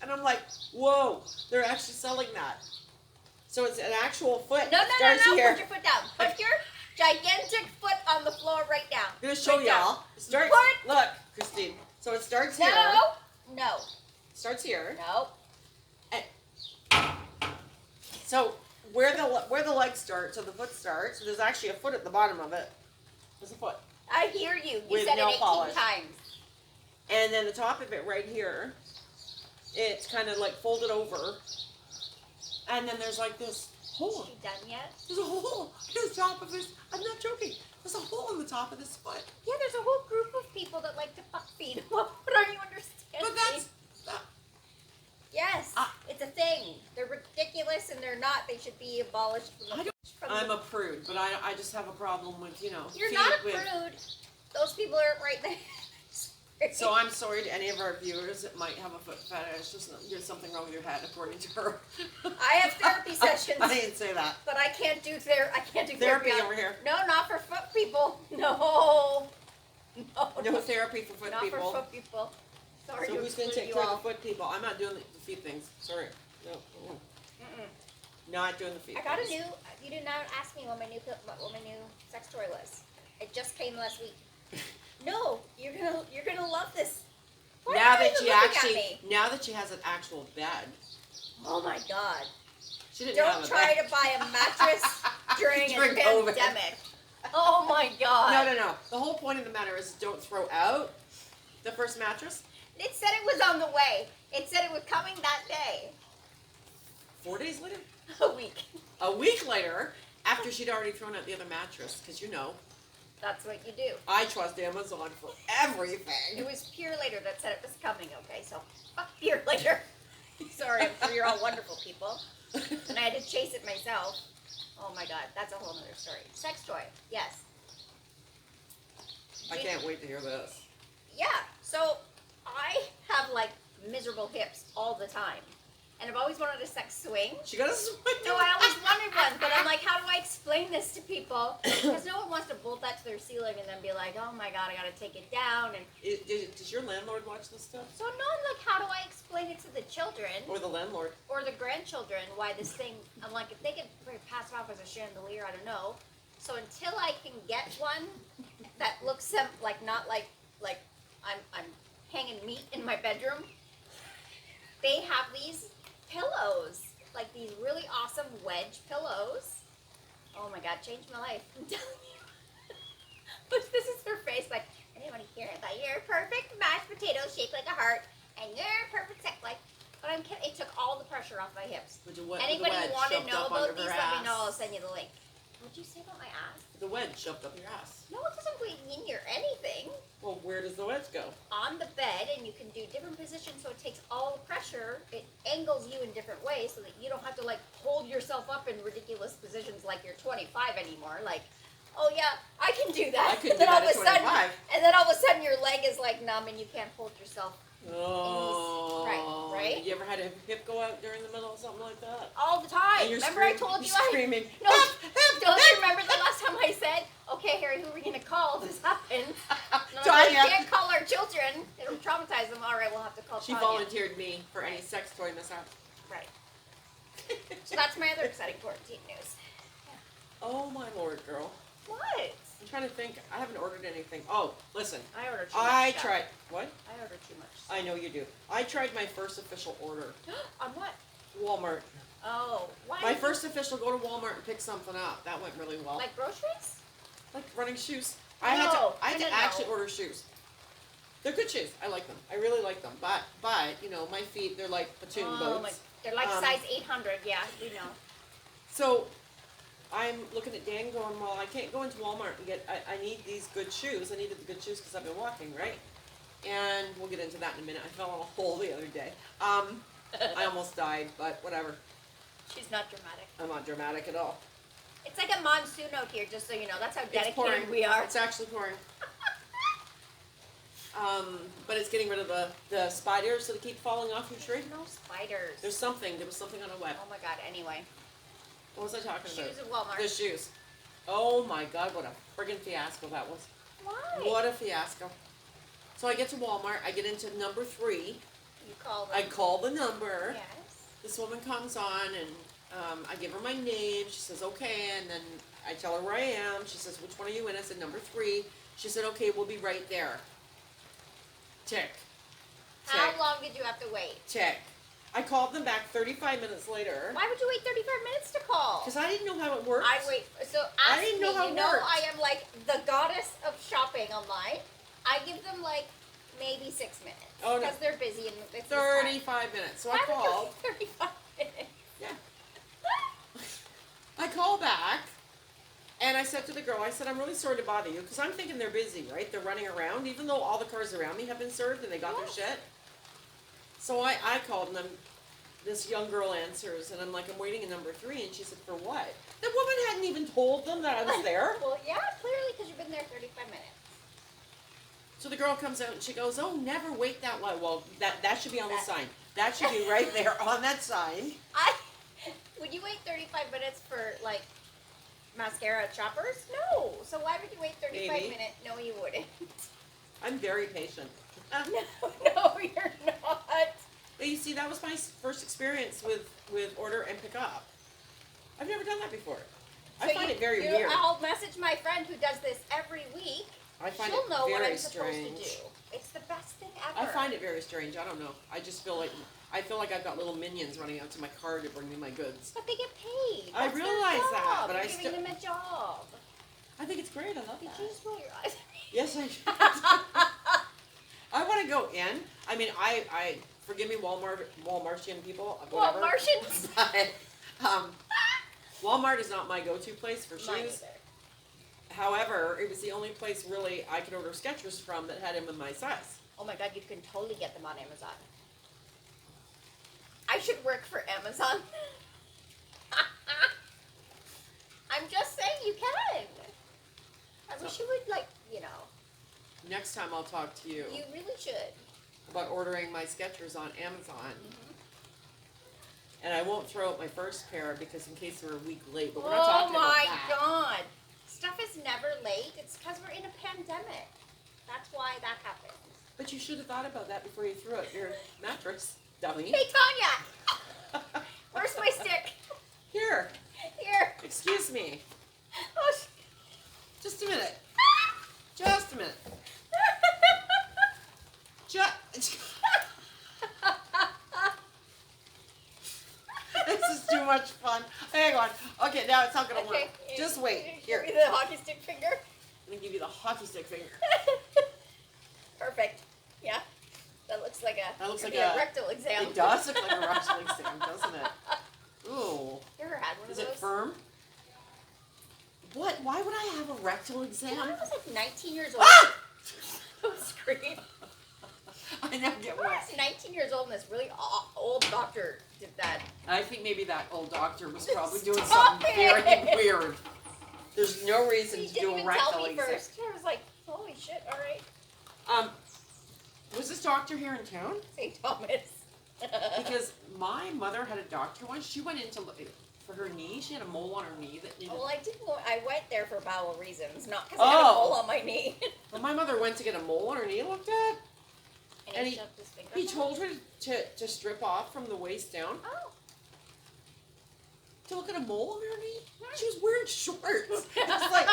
And I'm like, whoa, they're actually selling that. So it's an actual foot. No, Starts here. put your foot down. Put your gigantic foot on the floor right now. I'm gonna show Right down. y'all. It starts. Put- Look, Christine. So it starts here. No. Starts here. No. So where the legs start, so the foot starts. So there's actually a foot at the bottom of it. There's a foot. I hear you. You With said nail it 18 polish. times. And then the top of it right here, it's kind of like folded over. And then there's like this hole. Is she done yet? There's a hole in the top of this. I'm not joking. There's a hole in the top of this foot. Yeah, there's a whole group of people that like to fuck feet. What are you understanding? But that's. Yes, it's a thing. They're ridiculous and they're not. They should be abolished from the. I'm a prude, but I just have a problem with, you know. You're feet not a with- prude. Those people aren't right there. So I'm sorry to any of our viewers that might have a foot fetish. There's something wrong with your head, according to her. I have therapy sessions, I didn't say that. but I can't do therapy Therapy on- over here. No, not for foot people. No. No therapy for foot not people. for foot people. Sorry So to who's going to exclude take you care of all. the foot people? I'm not doing the feet things. Sorry. No. Mm-mm. Not doing the feet I got a things. new. You did not ask me what my new sex toy was. It just came last week. No, you're gonna love this. Why Now are you that she looking at actually, me? now that she has an actual bed, Oh my God! she didn't Don't have a try bed. to buy a mattress during a During COVID. pandemic. Oh my God! No. The whole point of the matter is don't throw out the first mattress. It said it was on the way. It said it was coming that day. 4 days later, A week. a week later, after she'd already thrown out the other mattress, because you know, That's what you do. I trust Amazon for everything. It was Pure Later that said it was coming. Okay, so fuck Pure Later. Sorry, I'm sure you're all wonderful people. And I had to chase it myself. Oh my God, that's a whole other story. Sex toy, yes. I can't wait to hear this. Yeah, so I have like miserable hips all the time. And I've always wanted a sex swing. She got a swing. No, I always wanted one, but I'm like, how do I explain this to people? Because no one wants to bolt that to their ceiling and then be like, oh my God, I gotta take it down. And Does your landlord watch this stuff? so no, I'm like, how do I explain it to the children Or the landlord? or the grandchildren why this thing? I'm like, if they could pass it off as a chandelier, I don't know. So until I can get one that looks like not like I'm hanging meat in my bedroom, they have these pillows, like these really awesome wedge pillows. Oh my God, changed my life. I'm telling you. But this is her face, like, I didn't want to hear about your perfect mashed potatoes shaped like a heart and your perfect sex life. But I'm kidding. It took all the pressure off my hips. Anybody want to know about these? Let me know. I'll send you the link. What'd you say about my ass? The wedge shoved up your ass. No, it doesn't go in your anything. Well, where does the wedge go? On the bed, and you can do different positions, so it takes all the pressure. It angles you in different ways, so that you don't have to like hold yourself up in ridiculous positions like you're 25 anymore. Like, oh yeah, I can do that. I could And do then all that of at a sudden, 25. and then all of a sudden your leg is like numb, and you can't hold yourself Oh. right? You ever had a hip go out during the middle of something like that? all the time. And you're Remember I screaming- told you you're I. screaming. No, "Help, don't help, you remember the last time I said, okay, Harry, who are we going to call if this happens? No, Tanya. we can't call our children. It'll traumatize them. All right, we'll have to call She Tanya. volunteered me for any sex toy mishap. Right. So that's my other exciting quarantine news. Oh my lord, girl. What? I'm trying to think. I haven't ordered anything. Oh, listen. I ordered too much I stuff. tried. What? I ordered too much stuff. I know you do. I tried my first official order. On what? Walmart. Oh, why? My first official go to Walmart and pick something up. That went really well. Like groceries? Like running shoes. No, I had to no. actually order shoes. They're good shoes. I like them. I really like them. But you know, my feet, they're like platoon Oh, boots. they're like Um, size 800. Yeah, we know. So I'm looking at Dan going, well, I can't go into Walmart and get, I need these good shoes. I needed the good shoes because I've been walking, right? And we'll get into that in a minute. I fell in a hole the other day. I almost died, but whatever. She's not dramatic. I'm not dramatic at all. It's like a monsoon out here, just so you know. That's how It's pouring. dedicated we are. It's actually pouring. But it's getting rid of the spiders that keep falling off your tree. No spiders. There was something on a web. Oh my god, anyway. What was I talking about? Shoes at Walmart. The shoes. Oh my god, what a friggin' fiasco that was. Why? What a fiasco. So I get to Walmart, I get into number 3. You call them. I call the number. Yes. This woman comes on and I give her my name. She says, okay, and then I tell her where I am. She says, which one are you in? I said, number 3. She said, okay, we'll be right there. Tick. How Tick. long did you have to wait? Tick. I called them back 35 minutes later. Why would you wait 35 minutes to call? Because I didn't know how it worked. I wait. So I ask didn't me. know how You it know worked. I am like the goddess of shopping online. I give them like maybe 6 minutes. Oh, no. Because they're busy and it's 35 minutes. So I called. 35 minutes. Yeah. I call back, and I said to the girl, I said, I'm really sorry to bother you, because I'm thinking they're busy, right? They're running around, even though all the cars around me have been served and they got their shit. So I called, and this young girl answers, and I'm like, I'm waiting in number 3, and she said, for what? The woman hadn't even told them that I was there. Well, yeah, clearly because you've been there 35 minutes. So the girl comes out, and she goes, oh, never wait that long. Well, that should be on the sign. That should be right there on that sign. Would you wait 35 minutes for, like, mascara at Shoppers? No. So why would you wait 35 Maybe. minutes? No, you wouldn't. I'm very patient. No, you're not. But you see, that was my first experience with order and pick up. I've never done that before. I find it very weird. I'll message my friend who does this every week. I find She'll it know what very I'm supposed strange. to do. It's the best thing ever. I find it very strange. I don't know. I just feel like I've got little minions running out to my car to bring me my goods. But they get paid. I That's their realize that, job. but You're I giving still- them a job. I think it's great. I love Did that. you just roll your eyes? Yes, I do. I want to go in. I mean, I forgive me, Walmartian people, whatever. Martians? But Walmart is not my go-to place for Mine shoes. either. However, it was the only place really I could order Skechers from that had them in my size. Oh my god, you can totally get them on Amazon. I should work for Amazon. I'm just saying you can. I wish you would, like, you know. Next time I'll talk to you You really should. about ordering my Skechers on Amazon. And I won't throw out my first pair because in case they're a week late, but we're not Oh talking about my that. god. Stuff is never late. It's because we're in a pandemic. That's why that happens. But you should have thought about that before you threw out your mattress, dummy. Hey, Tanya! Where's my stick? Here, Here. excuse me. Oh, Just a minute. Just a minute. This is too much fun. Hang on. Okay, now it's not gonna okay. work. Just wait. Here, Give me the hockey stick finger. let me give you the hockey stick finger. Perfect. Yeah. That looks like a, That looks could like be a- rectal exam. It does look like a wrestling stand, doesn't it? Ooh. You ever had one Is of it those? firm? What? Why would I have a rectal When exam? I was like 19 years old. Ah! Don't scream. I never get When I one. was 19 years old and this really old doctor did that. I think maybe that old doctor was probably doing Stop something it! very weird. There's no reason He to didn't do a even rectal tell me exam. first. I was like, holy shit, alright. Was this doctor here in town? St. Thomas. Because my mother had a doctor once. She went in to look for her knee. She had a mole on her knee that needed. Well, I didn't go, I went there for bowel reasons, not because I had a Oh. mole on my knee. But my mother went to get a mole on her knee looked at. And And he- he shoved his finger. He in told her to strip off from the waist down. Oh. To look at a mole on her knee? She was wearing shorts. Just like,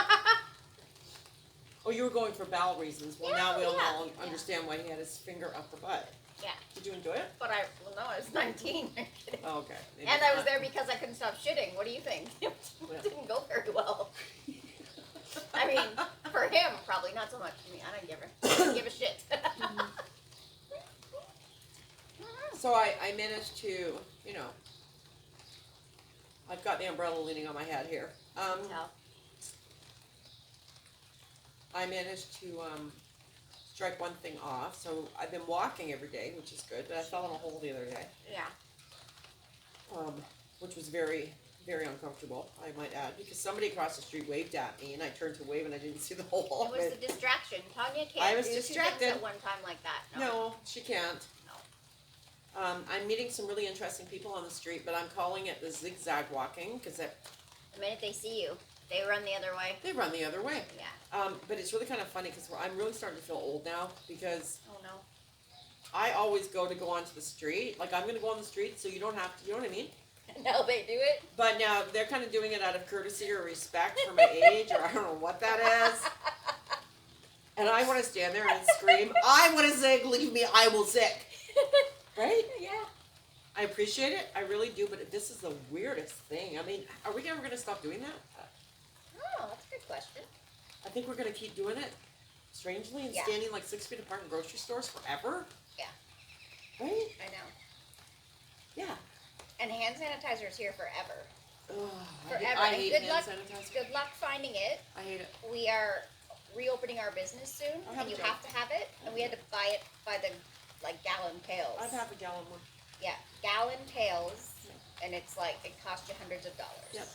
oh, you were going for bowel reasons. Well, now we all Yeah. understand why he had his finger up the butt. Yeah. Did you enjoy it? But I was 19. I'm kidding. Oh, okay. Maybe And I was not. there because I couldn't stop shitting. What do you think? It didn't go very well. I mean, for him, probably not so much for me. I don't give a shit. So I managed to, you know, I've got the umbrella leaning on my head here. Tell. I managed to strike one thing off. So I've been walking every day, which is good. But I fell in a hole the other day, Yeah. which was very, very uncomfortable, I might add, because somebody across the street waved at me, and I turned to wave, and I didn't see the hole. It was the distraction. Tanya can't I was do distracted. 2 things at one time like that. No, she can't. No. I'm meeting some really interesting people on the street, but I'm calling it the zigzag walking because The minute they see you, they run the other way. they run the other way. Yeah. But it's really kind of funny because I'm really starting to feel old now because Oh no. I always go onto the street. Like, I'm going to go on the street so you don't have to, you know what I mean? Now they do it. But now they're kind of doing it out of courtesy or respect for my age, or I don't know what that is. And I want to stand there and scream, I want to zig, leave me, I will zig. Right? Yeah. I appreciate it. I really do, but this is the weirdest thing. I mean, are we ever going to stop doing that? Oh, that's a good question. I think we're going to keep doing it strangely and Yeah. standing like 6 feet apart in grocery stores forever. Yeah. Right? I know. Yeah. And hand sanitizer is here forever. Ugh, Forever. I And hate good hand luck. sanitizer. Good luck finding it. I hate it. We are reopening our business soon, I have and you a job. have to have it. And we had to buy it by the gallon pails. I'd have a gallon one. Yeah, gallon pails, and it's like it costs you hundreds of dollars. Yep.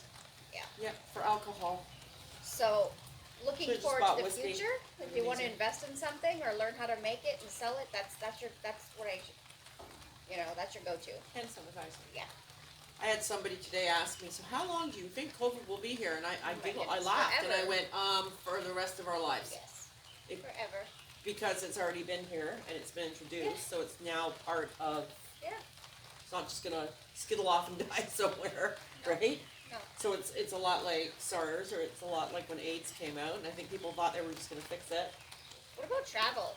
Yeah. Yep, for alcohol. So, looking Should've just forward bought to the whiskey. future, if you want to Amazing. invest in something or learn how to make it and sell it, that's what I, that's your go-to. Hand sanitizer. Yeah. I had somebody today ask me, so how long do you think COVID will be here? And I Oh my giggled, I goodness, laughed, and I forever. went, for the rest of our lives. Yes. It- Forever. Because it's already been here and it's been introduced, Yeah. so it's now part of. Yeah. It's not just gonna skittle off and die somewhere, No. right? No. So it's a lot like SARS, or it's a lot like when AIDS came out, and I think people thought they were just gonna fix it. What about travel?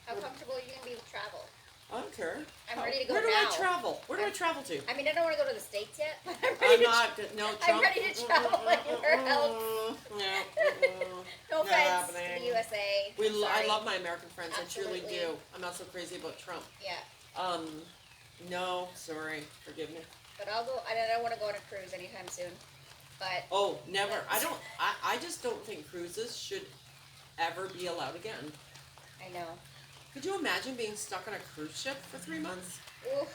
How What- comfortable are you gonna be with travel? I don't care. I'm ready to go Where do now. I travel? Where do I I'm- travel to? I mean, I don't want to go to the States yet, but I'm I'm ready to. not. No, I'm Trump. ready to travel anywhere else. No. No Not offense to the happening. USA. I Sorry. love my American friends. I truly Absolutely. do. I'm not so crazy about Trump. Yeah, No, sorry. Forgive me. but I'll go. I don't want to go on a cruise anytime soon. But Oh, never. I just don't think cruises should ever be allowed again. I know. Could you imagine being stuck on a cruise ship for 3 months? Oof,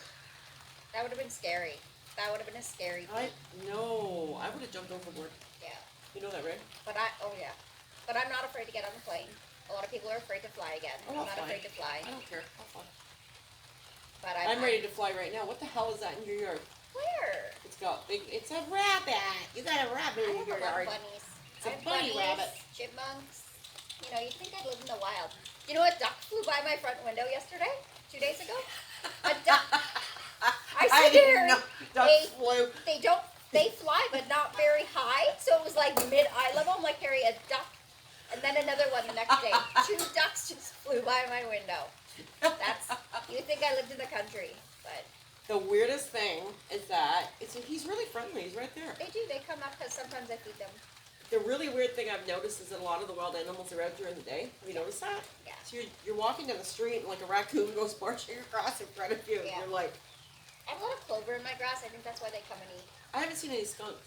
that would have been scary. That would have been a scary thing. No, I would have jumped overboard. Yeah. You know that, right? But But I'm not afraid to get on the plane. A lot of people are afraid to fly again. Oh, I'm I'll not fly. afraid to fly. I don't care. I'll fly. But I'm ready to fly right now. What the hell is that in your yard? Where? It's a rabbit. You got a rabbit I in have your a lot of yard. bunnies. It's a I have bunny bunnies, rabbit. chipmunks. You know, you'd think I'd live in the wild. You know what duck flew by my front window yesterday? 2 days ago? A duck. I said to didn't her, know ducks flew. they fly, but not very high. So it was like mid-eye level. I'm like, Harry, a duck. And then another one the next day. 2 ducks just flew by my window. You think I lived in the country. But The weirdest thing is that he's really friendly. He's right there. they do. They come up because sometimes I feed them. The really weird thing I've noticed is that a lot of the wild animals are out during the day. Have you noticed that? Yeah. So you're walking down the street and like a raccoon goes marching across in front of you, and Yeah. you're like, I have a lot of clover in my grass. I think that's why they come and eat. I haven't seen any skunks.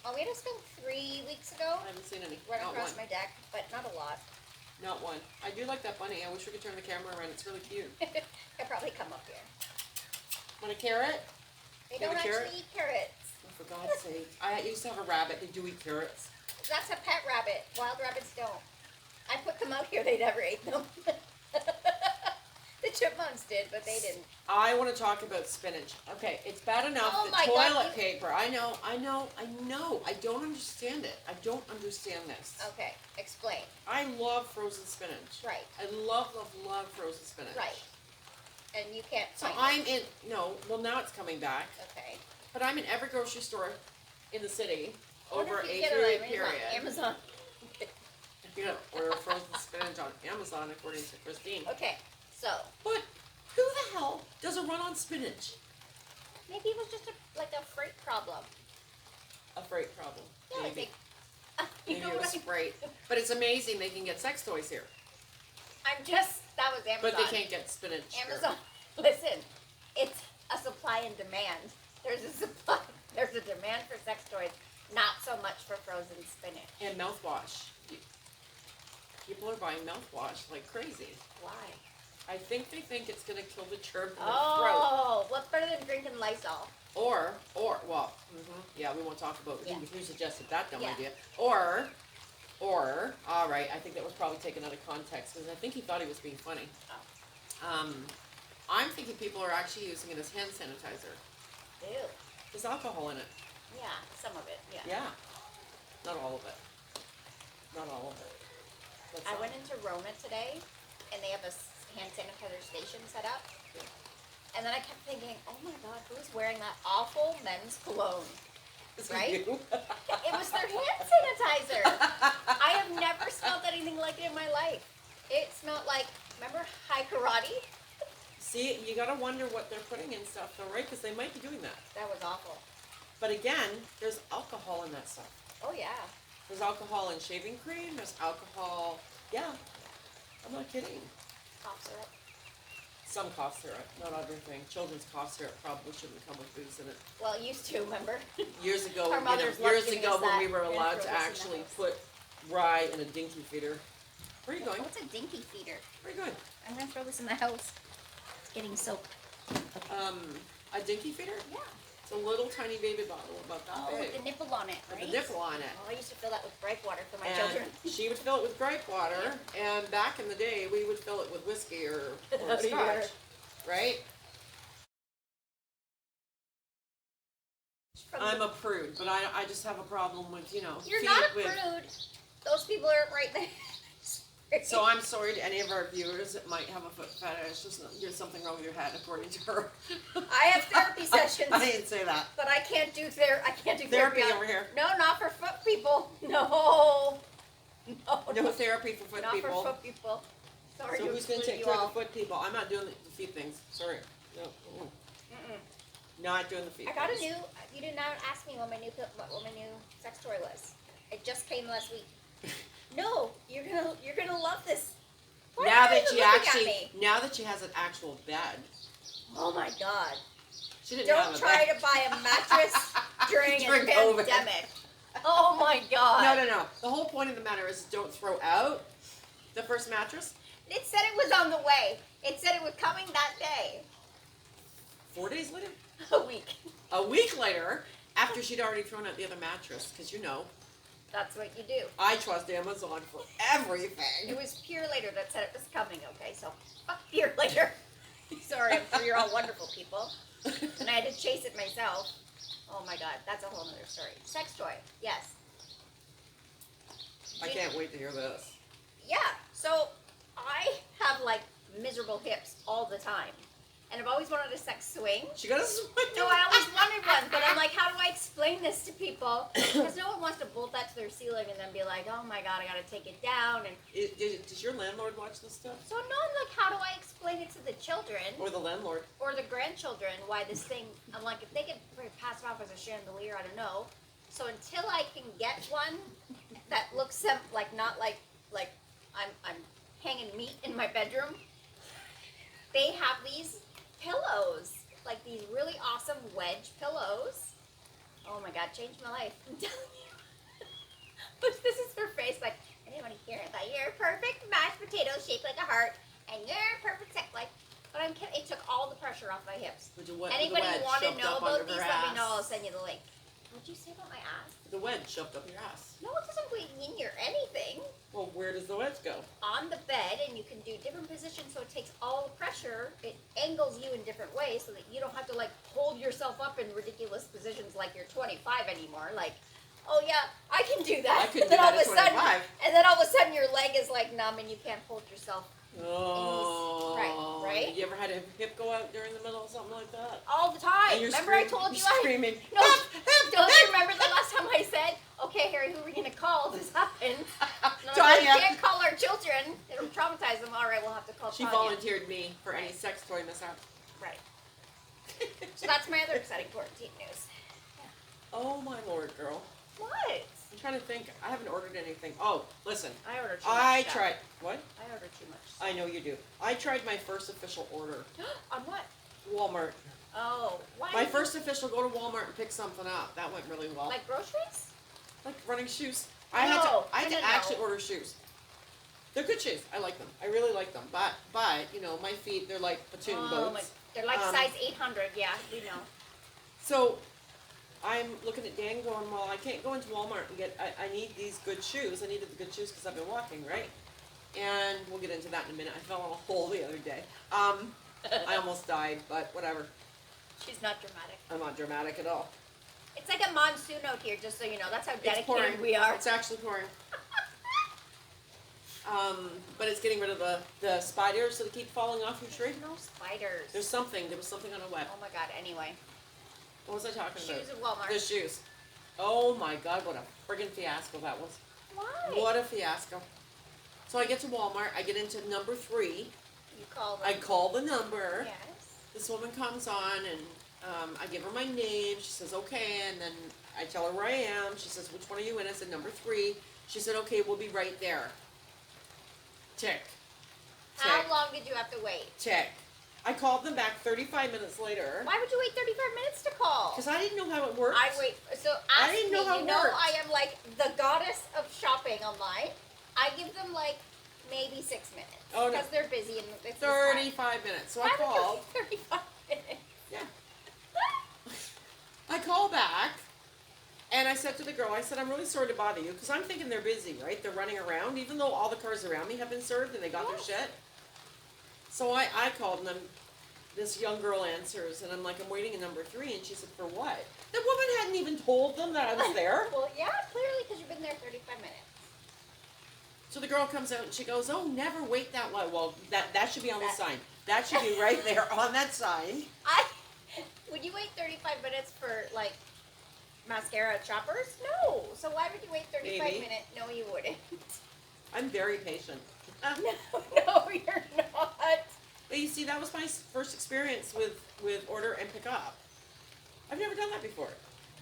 Oh, we had a skunk 3 weeks ago. I haven't seen any. Run Not across one. my deck, but not a lot. Not one. I do like that bunny. I wish we could turn the camera around. It's really cute. They'll probably come up here. Want a carrot? They You have don't a carrot? actually eat carrots. Oh, for God's sake. I used to have a rabbit. They do eat carrots. That's a pet rabbit. Wild rabbits don't. I put them out here. They never ate them. The chipmunks did, but they didn't. I want to talk about spinach. Okay, it's bad enough Oh that my God, toilet you- paper. I know. I don't understand it. I don't understand this. Okay, explain. I love frozen spinach. Right, I love frozen spinach. right. And you can't So find I'm in. No, well now it's coming back. it. Okay. But I'm in every grocery store in the city I wonder over if a you can 3 get week it on period. Amazon. You know, order frozen spinach on Amazon according to Christine. Okay, so But who the hell does a run on spinach? maybe it was just a freight problem. A freight problem. Yeah, Maybe. I think. You Maybe know it what was I freight. But it's amazing they can get sex toys here. that was Amazon. But they can't get spinach here. Amazon, listen, it's a supply and demand. There's a supply, there's a demand for sex toys, not so much for frozen spinach. And mouthwash. People are buying mouthwash like crazy. Why? I think they think it's gonna kill the germ in the throat. Oh, what's better than drinking Lysol? Or, well, yeah, we won't talk about who suggested that dumb Yeah. idea. Or, all right, I think that was probably taken out of context because I think he thought he was being funny. Oh. I'm thinking people are actually using it as hand sanitizer. Ew. There's alcohol in it. Yeah, some of it, yeah. Yeah. Not all of it. Not all of it. That's I all. went into Rona today, and they have a hand sanitizer station set up. Yeah. And then I kept thinking, oh my god, who's wearing that awful men's cologne? Is it Right? you? It was their hand sanitizer. I have never smelled anything like it in my life. It smelled like, remember High Karate? See, you gotta wonder what they're putting in stuff though, right? Because they might be doing that. That was awful. But again, there's alcohol in that stuff. Oh yeah. There's alcohol in shaving cream. There's alcohol. Yeah. I'm not kidding. Cough syrup. Some cough syrup, not everything. Children's cough syrup probably shouldn't come with booze in it. Well, it used to, remember? Years ago, Our mothers loved years giving ago us when that we were and allowed throw to us in the actually house. put rye in a dinky feeder. Where are you going? What's a dinky feeder? Where are you going? I'm gonna throw this in the house. It's getting soaked. A dinky feeder? Yeah. It's a little tiny baby bottle about that Oh, big. with the nipple on it, With right? the nipple on it. Oh, I used to fill that with gripe water for my And children. she would fill it with gripe water, and back in the day, we would fill it with whiskey or Out of scotch, here. right? From I'm the- a prude, but I just have a problem with, You're feet not a with. prude. Those people are right there. So I'm sorry to any of our viewers that might have a foot fetish. There's something wrong with your head, according to her. I have therapy sessions, I didn't say that. but I can't do therapy Therapy on- over here. No, not for foot people. No. No therapy for foot not people. for foot people. Sorry So to who's going to exclude take you care of all. the foot people? I'm not doing the feet things. Sorry. No. Mm-mm. Not doing the feet I got a things. new. You did not ask me what my new sex toy was. It just came last week. No, you're gonna love this. Why Now are you that she looking at actually, me? now that she has an actual bed, Oh my god! she didn't Don't have a try bed. to buy a mattress during a During COVID. pandemic. Oh my god! No. The whole point of the matter is don't throw out the first mattress. It said it was on the way. It said it was coming that day. 4 days later, A week. a week later, after she'd already thrown out the other mattress, because That's what you do. I trust Amazon for everything. It was Pure Later that said it was coming. Okay, so fuck Pure Later. Sorry, I'm sure you're all wonderful people. And I had to chase it myself. Oh my god, that's a whole other story. Sex toy, yes. I can't wait to hear this. Yeah, so I have like miserable hips all the time. And I've always wanted a sex swing. She got a swing. No, I always wanted one, but I'm like, how do I explain this to people? Because no one wants to bolt that to their ceiling and then be like, oh my god, I gotta take it down. And Does your landlord watch this stuff? so no, I'm like, how do I explain it to the children Or the landlord? or the grandchildren why this thing? I'm like, if they could pass it off as a chandelier, I don't know. So until I can get one that looks like not like I'm hanging meat in my bedroom, they have these pillows, like these really awesome wedge pillows. Oh my god, changed my life. I'm telling you. But this is her face, like, anyone here that you're a perfect mashed potato shaped like a heart, and you're a perfect sex like. But I'm kidding. It took all the pressure off my hips. With the wedge Anybody want to shoved know up under about these? her Let me know. I'll ass. send you the link. What'd you say about my ass? The wedge shoved up your ass. No, it doesn't go in your anything. Well, where does the wedge go? On the bed, and you can do different positions, so it takes all the pressure. It angles you in different ways, so that you don't have to like hold yourself up in ridiculous positions like you're 25 anymore. Like, oh yeah, I can do that. I couldn't and then do all that of at a sudden, 25. and then all of a sudden your leg is like numb, and you can't hold yourself Oh. right? You ever had a hip go out during the middle of something like that? all the time. And you're Remember I scream- told you you're I. screaming. No, "Help, help, don't you help." remember the last time I said, okay, Harry, who are we going to call if this happens? No, Tanya. we can't call our children. It'll traumatize them. All right, we'll have to call She Tanya. volunteered me for any sex toy mishap. Right. So that's my other exciting quarantine news. Oh my lord, girl. What? I'm trying to think. I haven't ordered anything. Oh, listen. I ordered too much I stuff. tried. What? I ordered too much. I know you do. I tried my first official order. On what? Walmart. Oh, why? My first official go to Walmart and pick something up. That went really well. Like groceries? Like running shoes. I had to No, I had no, to no. actually order shoes. They're good shoes. I like them. I really like them. But you know, my feet, they're like platoon boots. They're like size 800. Yeah, we know. So I'm looking at Dan going, well, I can't go into Walmart and get, I need these good shoes. I needed the good shoes because I've been walking, right? And we'll get into that in a minute. I fell in a hole the other day. I almost died, but whatever. She's not dramatic. I'm not dramatic at all. It's like a monsoon out here, just so you know. That's how It's dedicated pouring. we are. It's actually pouring. But it's getting rid of the spiders that keep falling off your tree. No spiders. There was something on a web. Oh my god, anyway. What was I talking about? Shoes at Walmart. The shoes. Oh my god, what a friggin' fiasco that was. Why? What a fiasco. So I get to Walmart, I get into number 3. You call them. I call the number. Yes. This woman comes on and I give her my name. She says, okay, and then I tell her where I am. She says, which one are you in? I said, number 3. She said, okay, we'll be right there. Tick. How long did you have to wait? Tick. I called them back 35 minutes later. Why would you wait 35 minutes to call? Because I didn't know how it worked. I wait. So I ask didn't me. know how You it know, worked. I am like the goddess of shopping online. I give them like maybe 6 minutes. Oh, no. Because they're busy and it's 35 minutes. So I called. 35 minutes. Yeah. I call back, and I said to the girl, I said, I'm really sorry to bother you, because I'm thinking they're busy, right? They're running around, even though all the cars around me have been served and they got their shit. So I called, and this young girl answers, and I'm like, I'm waiting in number 3, and she said, for what? The woman hadn't even told them that I was there. Well, yeah, clearly, because you've been there 35 minutes. So the girl comes out, and she goes, oh, never wait that long. Well, that should be on the sign. That should be right there on that sign. Would you wait 35 minutes for, like, mascara at Shoppers? No. So why would you wait 35 Maybe. minutes? No, you wouldn't. I'm very patient. No, you're not. But you see, that was my first experience with order and pick up. I've never done that before.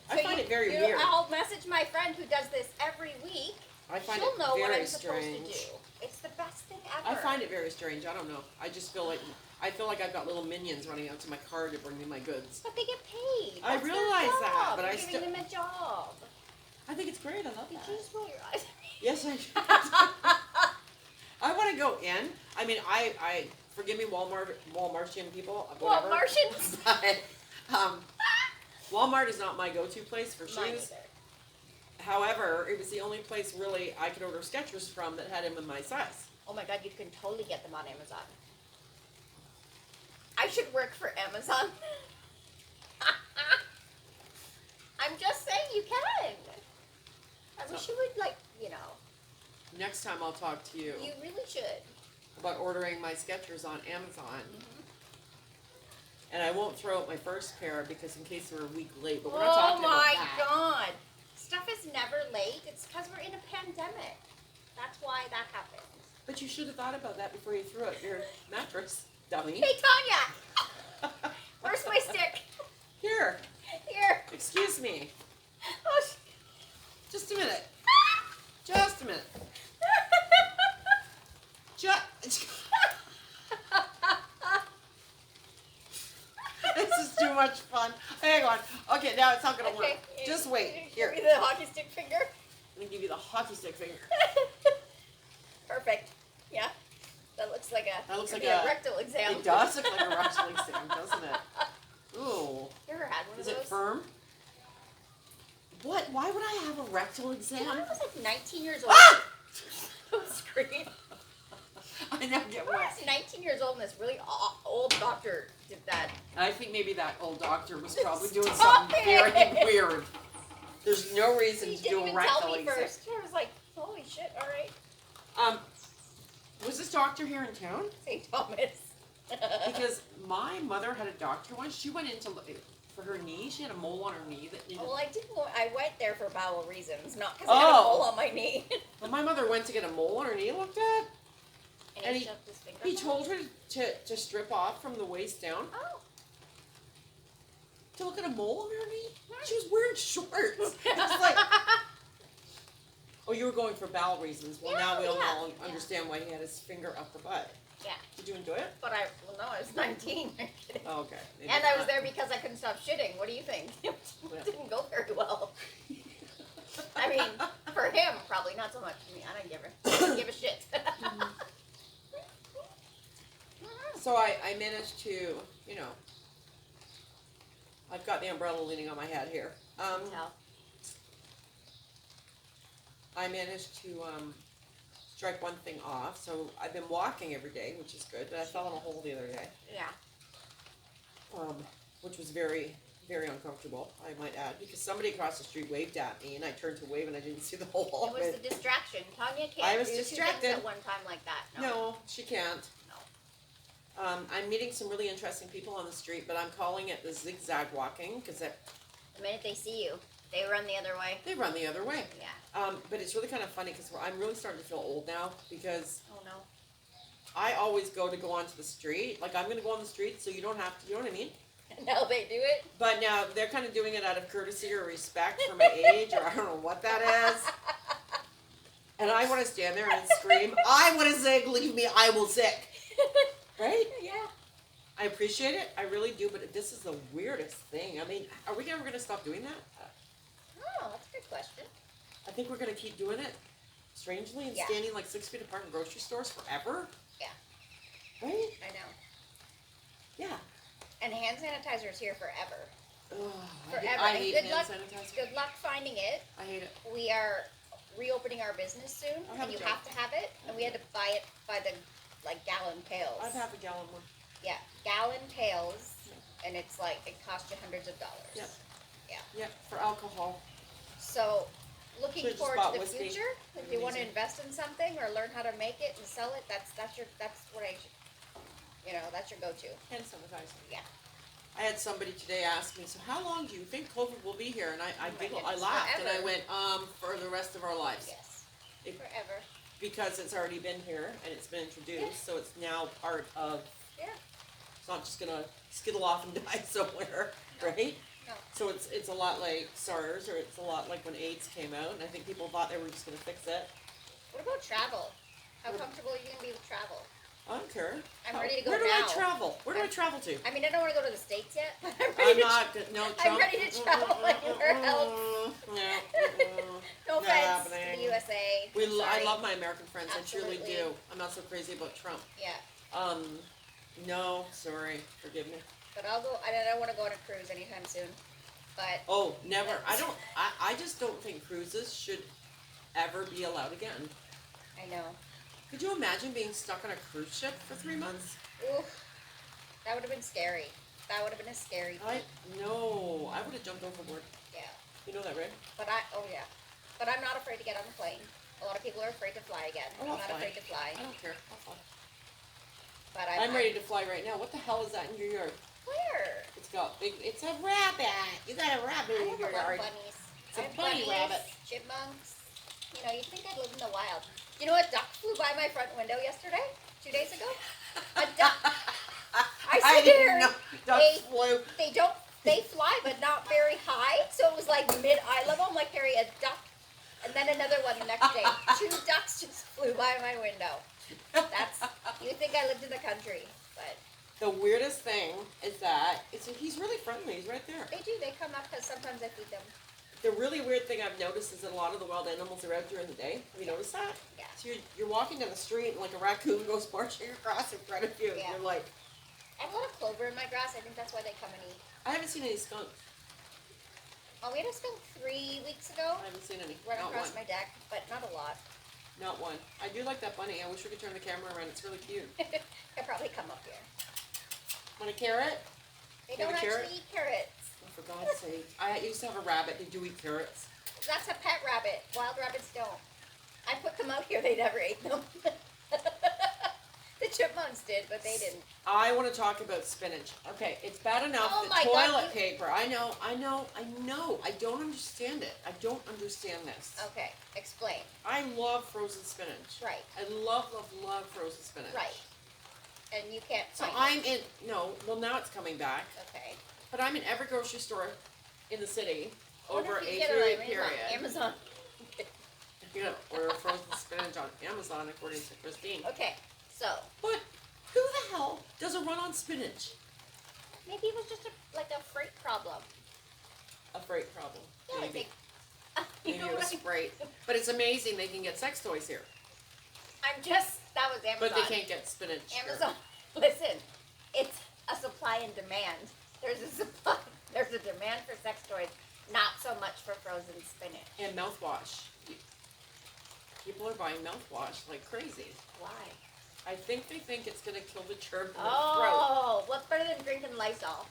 I find it very weird. I'll message my friend who does this every week. I find She'll it know what very I'm supposed strange. to do. It's the best thing ever. I find it very strange. I don't know. I just feel like I've got little minions running out to my car to bring me my goods. But they get paid. I That's their realize that, job. but You're I giving still- them a job. I think it's great. I love Did that. you just roll your eyes? Yes, I do. I want to go in. I mean, I forgive me, Walmartian people, whatever. Martians? But Walmart is not my go-to place for Mine shoes. either. However, it was the only place really I could order Skechers from that had them in my size. Oh my god, you can totally get them on Amazon. I should work for Amazon. I'm just saying you can. I wish you would, like, you know. Next time I'll talk to you You really should. about ordering my Skechers on Amazon. And I won't throw out my first pair because in case they're a week late, but we're not Oh talking about my that. god. Stuff is never late. It's because we're in a pandemic. That's why that happens. But you should have thought about that before you threw out your mattress, dummy. Hey, Tanya! Where's my stick? Here, Here. excuse me. Oh, Just a minute. Just a minute. This is too much fun. Hang on. Okay, now it's not gonna work. Okay. Just wait. Here, Give me the hockey stick finger. let me give you the hockey stick finger. Perfect. Yeah. That looks like a, That looks could like be a- rectal exam. It does look like a wrestling stand, doesn't it? Ooh. You ever had one Is of it those? firm? What? Why would I have a rectal When exam? I was like 19 years old. Ah! Don't scream. I never get When I one. was 19 years old and this really old doctor did that. I think maybe that old doctor was probably doing Stop something it! very weird. There's no reason He to didn't do a even rectal tell me exam. first. I was like, holy shit, alright. Was this doctor here in town? St. Thomas. Because my mother had a doctor once. She went in to look for her knee. She had a mole on her knee that needed. Well, I didn't go, I went there for bowel reasons, not because I had a mole on my knee. Well, my mother went to get a mole on her knee looked at. And, And he shoved his finger. He in told her to strip off from the waist down. Oh. To look at a mole on her knee? She was wearing shorts. It's like, oh, you were going for bowel reasons. Well, now we all understand why he had his finger up the butt. Yeah. Did you enjoy it? But no, I was 19. I'm kidding. Oh, okay. Maybe And I was not. there because I couldn't stop shitting. What do you think? It didn't go very well. I I mean, for him, probably not so much. I mean, I don't give a shit. So I managed to, you know, I've got the umbrella leaning on my head here. Tell. I managed to strike one thing off. So I've been walking every day, which is good. But I fell in a hole the other day. Yeah. Which was very, very uncomfortable, I might add, because somebody across the street waved at me, and I turned to wave, and I didn't see the hole. It was the distraction. Tanya can't I was do distracted. 2 things at one time like that. No, she can't. No. I'm meeting some really interesting people on the street, but I'm calling it the zigzag walking, because The minute they see you, they run the other way. they run the other way. Yeah. But it's really kind of funny, because I'm really starting to feel old now, because Oh no. I always go onto the street. Like, I'm going to go on the street, so you don't have to, you know what I mean? Now they do it. But now they're kind of doing it out of courtesy or respect for my age, or I don't know what that is. And I want to stand there and scream, I want to zig, leave me, I will zig. Right? Yeah. I appreciate it, I really do, but this is the weirdest thing. I mean, are we ever going to stop doing that? Oh, that's a good question. I think we're going to keep doing it strangely and Yeah. standing like 6 feet apart in grocery stores forever. Yeah. Right? I know. Yeah. And hand sanitizer is here forever. Ugh, Forever. I And hate good hand luck. sanitizer. Good luck finding it. I hate it. We are reopening our business soon, I'll have and a you gallon. have to have it. And we had to buy it by the gallon pails. I'd have a gallon one. Yeah, gallon pails, and it's like it costs you hundreds of dollars. Yep. Yeah. Yep, for alcohol. So, looking Should've just forward bought to the whiskey. future, if you want to Amazing. invest in something or learn how to make it and sell it, that's what I, that's your go-to. Hand sanitizer. Yeah. I had somebody today ask me, so how long do you think COVID will be here? And I Oh my giggled, I goodness, laughed, and I forever. went, for the rest of our lives. Yes. It- Forever. Because it's already been here, and it's been introduced, Yeah. so it's now part of, Yeah. it's not just gonna skittle off and die somewhere, No. right? No. So it's a lot like SARS, or it's a lot like when AIDS came out, and I think people thought they were just gonna fix it. What about travel? How What- comfortable are you gonna be with travel? I don't care. I'm ready to go Where do now. I travel? Where do I I'm- travel to? I mean, I don't want to go to the States yet, but I'm I'm ready to. not, no, I'm ready to travel anywhere else. Yeah. No Not offense to happening. the USA. I Sorry. love my American friends. I truly Absolutely. do. I'm not so crazy about Trump. Yeah, No, sorry. Forgive me. but I'll go. I don't want to go on a cruise anytime soon. But Oh, never. I just don't think cruises should ever be allowed again. I know. Could you imagine being stuck on a cruise ship for 3 months? Oof, that would have been scary. That would have been a scary thing. No, I would have jumped overboard. Yeah, You know that, right? but But I'm not afraid to get on the plane. A lot of people are afraid to fly again. Oh, I'm I'll not fly. afraid to fly. I don't care. I'll fly. But I'm ready to fly right now. What the hell is that in your yard? Where? It's a rabbit. You got a rabbit I in have your a lot of yard. bunnies. It's a I have bunny bunnies, rabbit. chipmunks. You know, you'd think I'd live in the wild. You know what duck flew by my front window yesterday? 2 days ago? A duck. I said to didn't her, know ducks flew. they fly, but not very high. So it was like mid-eye level. I'm like, Harry, a duck. And then another one the next day. 2 ducks just flew by my window. You think I lived in the country. But The weirdest thing is that he's really friendly. He's right there. they do. They come up because sometimes I feed them. The really weird thing I've noticed is that a lot of the wild animals are out during the day. Have you noticed that? Yeah. So you're walking down the street and like a raccoon goes marching across in front of you. And Yeah. you're like, I have a lot of clover in my grass. I think that's why they come and eat. I haven't seen any skunks. Oh, we had a skunk 3 weeks ago. I haven't seen any. Run Not across one. my deck, but not a lot. Not one. I do like that bunny. I wish we could turn the camera around. It's really cute. They'll probably come up here. Want a carrot? They You have don't a carrot? actually eat carrots. Oh, for God's sake. I used to have a rabbit. They do eat carrots. That's a pet rabbit. Wild rabbits don't. I put them out here. They never ate them. The chipmunks did, but they didn't. I want to talk about spinach. Okay, it's bad enough Oh that my God, toilet you- paper. I know. I don't understand it. I don't understand this. Okay, explain. I love frozen spinach. Right, I love frozen spinach. right. And you can't So find I'm it. in, no, well now it's coming back, Okay. but I'm in every grocery store in the city I wonder over if a you can get it 3-week on period. Amazon. You know, order frozen spinach on Amazon according to Christine. Okay, so But who the hell does a run on spinach? maybe it was just like a freight problem. A freight problem. Yeah, I maybe. think. Maybe know it was what I- Sprite. But it's amazing they can get sex toys here. That was Amazon. But they can't get spinach here. Amazon, listen, it's a supply and demand. There's a supply, there's a demand for sex toys, not so much for frozen spinach. And mouthwash. People are buying mouthwash like crazy. Why? I think they think it's going to kill the germ in the throat. Oh, what's better than drinking Lysol?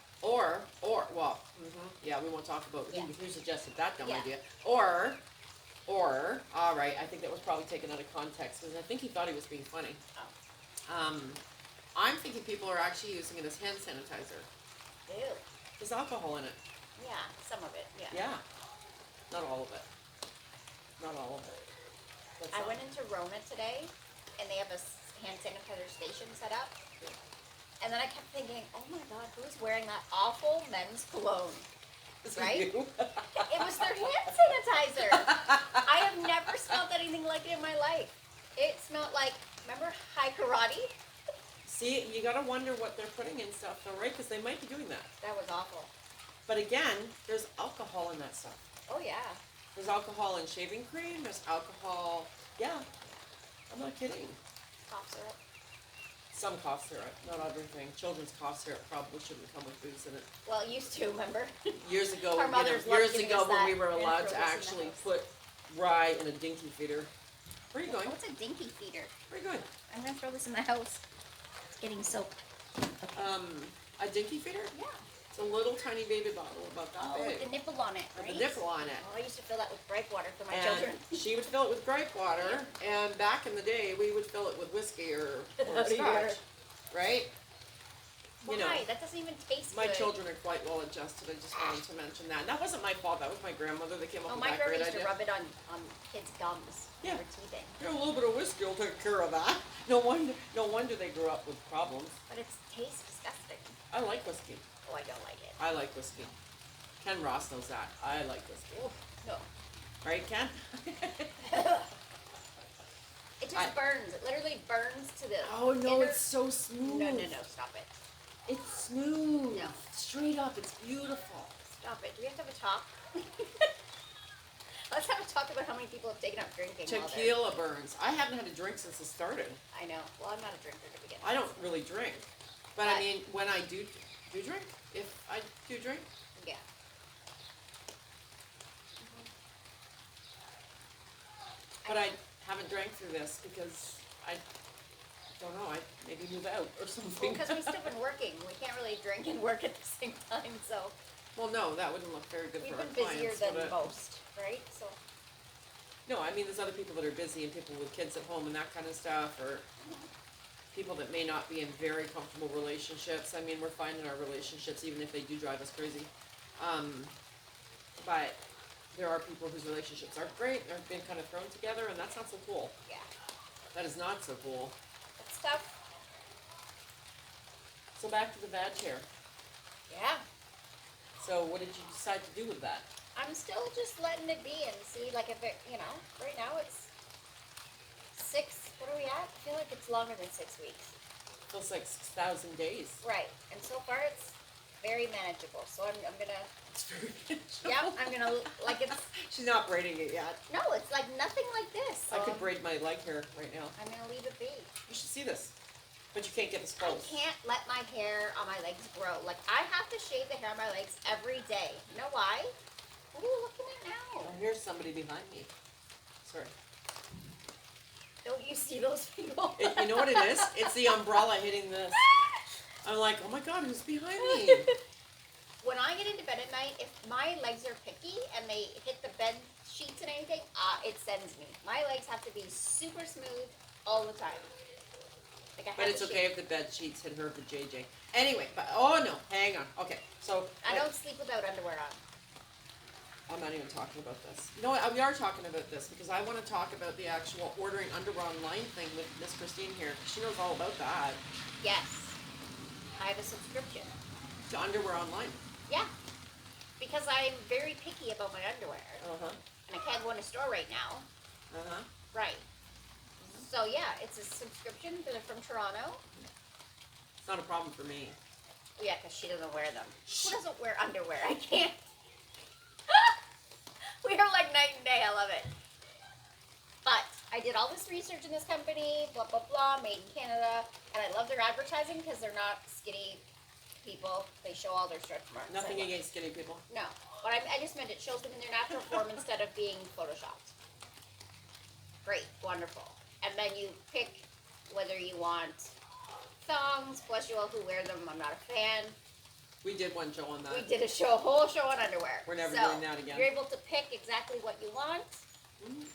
Yeah, we won't talk about who suggested that dumb Yeah. idea. Or, all right, I think that was probably taken out of context because I think he thought he was being funny. Oh. I'm thinking people are actually using it as hand sanitizer. Ew. There's alcohol in it. Yeah, some of it, yeah. Yeah. Not all of it. Not all of it. That's I all. went into Rona today, and they have a hand sanitizer station set up. And then I kept thinking, oh my god, who's wearing that awful men's cologne? Is it right? you? It was their hand sanitizer. I have never smelled anything like it in my life. It smelled like, remember High Karate? See, you gotta wonder what they're putting in stuff though, right? Because they might be doing that. That was awful. But again, there's alcohol in that stuff. Oh yeah. There's alcohol in shaving cream. There's alcohol. Yeah, I'm not kidding. Cough syrup. Some cough syrup, not everything. Children's cough syrup probably shouldn't come with booze in it. Well, it used to, remember? Years ago, Our mothers loved years giving ago us when that we were and allowed throw to this in the actually house. put rye in a dinky feeder. Where are you going? What's a dinky feeder? Where are you going? I'm gonna throw this in the house. It's getting soaked. A dinky feeder? Yeah. It's a little tiny baby bottle about that Oh, big. with the nipple on it, With right? the nipple on it. Oh, I used to fill that with gripe water for my And children. she would fill it with gripe water, and back in the day, we would fill it with whiskey or Out of here. scotch, right? Why? You know, That doesn't even taste my good. children are quite well adjusted. I just wanted to mention that. And that wasn't my fault. That was my grandmother that came up Oh, with my that grandma great used to idea. rub it on kids' gums. Yeah. For teething. Here, a little bit of whiskey will take care of that. No wonder they grew up with problems. But it tastes disgusting. I like whiskey. Oh, I don't like it. I like whiskey. Ken Ross knows that. I like whiskey. Oof, no. Right, Ken? It just burns. It literally burns to the Oh no, inner- it's so smooth. No, stop it. It's smooth. No. Straight up, it's beautiful. Stop it. Do we have to have a talk? Let's have a talk about how many people have taken up drinking. while they're- Tequila burns. I haven't had a drink since it started. I know. Well, I'm not a drinker to begin with. I don't really drink. But I But- mean, when I do drink, if I do drink, Yeah. but I haven't drank through this because I don't know, I maybe move out or something. Because we've still been working. We can't really drink and work at the same time, so Well, no, that wouldn't look very good we've for our been busier clients. than would it? most, right? So No, I mean, there's other people that are busy and people with kids at home and that kind of stuff, or people that may not be in very comfortable relationships. I mean, we're finding our relationships, even if they do drive us crazy. But there are people whose relationships are great, they're being kind of thrown together, and that's not so cool. yeah, That is not so cool. it's tough. So back to the bad chair. Yeah. So what did you decide to do with that? I'm still just letting it be and see, like, if it, right now it's 6, what are we at? I feel like it's longer than 6 weeks. Feels like 6,000 days. Right, and so far it's very manageable, so I'm gonna, It's very manageable. yeah, I'm gonna, like, it's, She's not braiding it yet. no, it's like nothing like this, so I could braid my leg hair right now. I'm gonna leave it be. You should see this. But you can't get this I close. can't let my hair on my legs grow. Like, I have to shave the hair on my legs every day. You know why? What are you looking at now? Oh, here's somebody behind me. Sorry. Don't you see those people? You know what it is? It's the umbrella hitting this. I'm like, oh my god, who's behind me? When I get into bed at night, if my legs are picky and they hit the bed sheets and anything, it sends me. My legs have to be super smooth all the time. Like I But have it's to okay if the bed sheets hit her JJ. Anyway, but oh no, hang on. Okay, so I don't sleep without underwear on. I'm not even talking about this. No, we are talking about this because I want to talk about the actual ordering underwear online thing with Miss Christine here. She knows all about that. Yes. I have a subscription. To underwear online. Yeah. Because I'm very picky about my underwear. Uh-huh. And I can't go in a store right now. Uh-huh. Right. So yeah, it's a subscription. They're from Toronto. It's not a problem for me. Yeah, because she doesn't wear them. Who doesn't wear underwear? I can't. We are like night and day. I love it. But I did all this research in this company, blah, blah, blah, made in Canada. And I love their advertising because they're not skinny people. They show all their stretch marks. Nothing against skinny people. No. But I just meant it shows them in their natural form instead of being photoshopped. Great. Wonderful. And then you pick whether you want thongs. Bless you all who wear them. I'm not a fan. We did one show on that. We did a whole show on underwear. We're never So, doing that again. You're able to pick exactly what you want,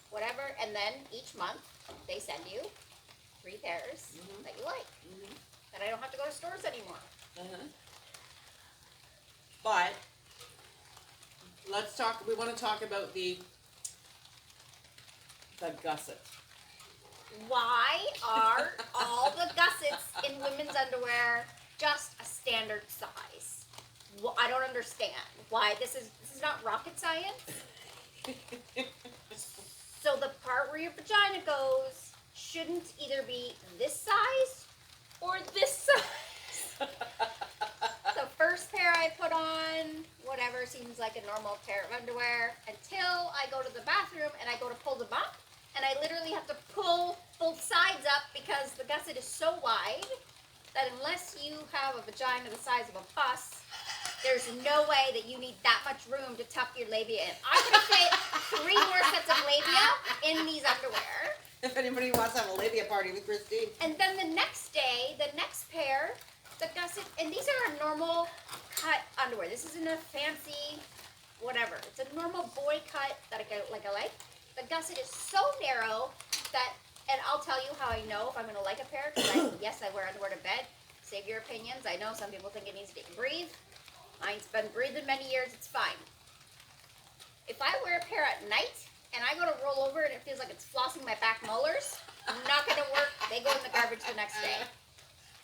whatever, and then each month they send you 3 pairs that you like. That I don't have to go to stores anymore. But let's talk. We want to talk about the gusset. Why are all the gussets in women's underwear just a standard size? Well, I don't understand why this is not rocket science. So the part where your vagina goes shouldn't either be this size or this size. The first pair I put on, whatever, seems like a normal pair of underwear until I go to the bathroom and I go to pull them up, and I literally have to pull both sides up because the gusset is so wide that unless you have a vagina the size of a bus, there's no way that you need that much room to tuck your labia in. I could fit 3 more sets of labia in these underwear. If anybody wants to have a labia party with Christine. And then the next day, the next pair, the gusset, and these are a normal cut underwear. This isn't a fancy whatever. It's a normal boy cut that I like. The gusset is so narrow that, and I'll tell you how I know if I'm going to like a pair, because yes, I wear underwear to bed. Save your opinions. I know some people think it needs to breathe. Mine's been breathing many years. It's fine. If I wear a pair at night and I go to roll over and it feels like it's flossing my back molars, not going to work. They go in the garbage the next day.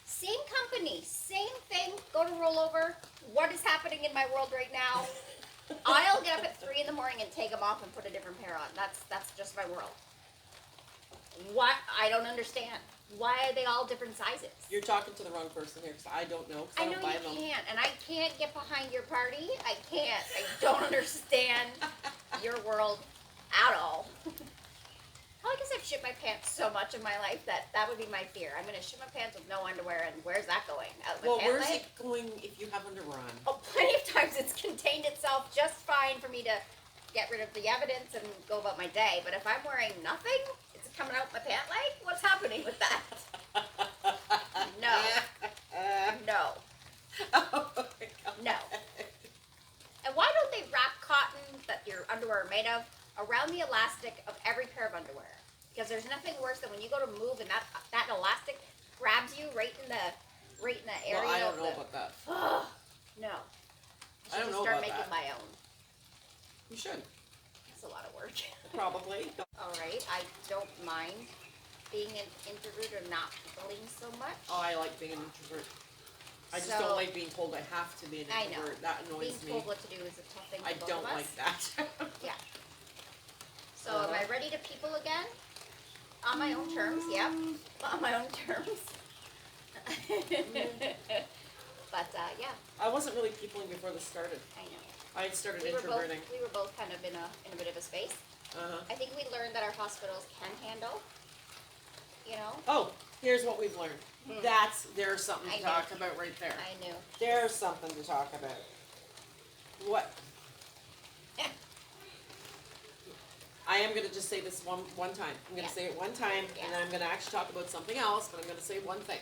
Same company, same thing. Go to roll over. What is happening in my world right now? I'll get up at 3 in the morning and take them off and put a different pair on. That's just my world. What? I don't understand. Why are they all different sizes? You're talking to the wrong person here, because I don't know. I know you can't, and I can't get behind your party. I can't. I don't understand your world at all. Well, I guess I've shit my pants so much in my life that would be my fear. I'm going to shit my pants with no underwear, and where's that going? Out of my pant where's leg? it going if you have underwear on? Oh, plenty of times it's contained itself just fine for me to get rid of the evidence and go about my day. But if I'm wearing nothing, it's coming out my pant leg? What's happening with that? No. No. Oh my God. No. And why don't they wrap cotton that your underwear are made of around the elastic of every pair of underwear? Because there's nothing worse than when you go to move and that elastic grabs you right in the area. Well, I don't know about that. No. I don't know start about making that. my own. You should. It's a lot of work. Probably. All right. I don't mind being an introvert or not feeling so much. Oh, I like being an introvert. I just So- don't like being told I have to be an I know. introvert. That annoys Being me. told what to do is a tough thing for I both don't of us. like that. Yeah. So am I ready to people again? On my own terms, yep. On my own terms. But yeah, I wasn't really peopling before this started. I know. I had started We were introverting. both kind of in a bit of a space. Uh-huh. I think we learned that our hospitals can handle, you know. Oh, here's what we've learned. There's something I to know. talk about right there. I knew. There's something to talk about. What? I am going to just say this one time. I'm going to say it one time, and then I'm going to actually talk about something else, but I'm going to say one thing.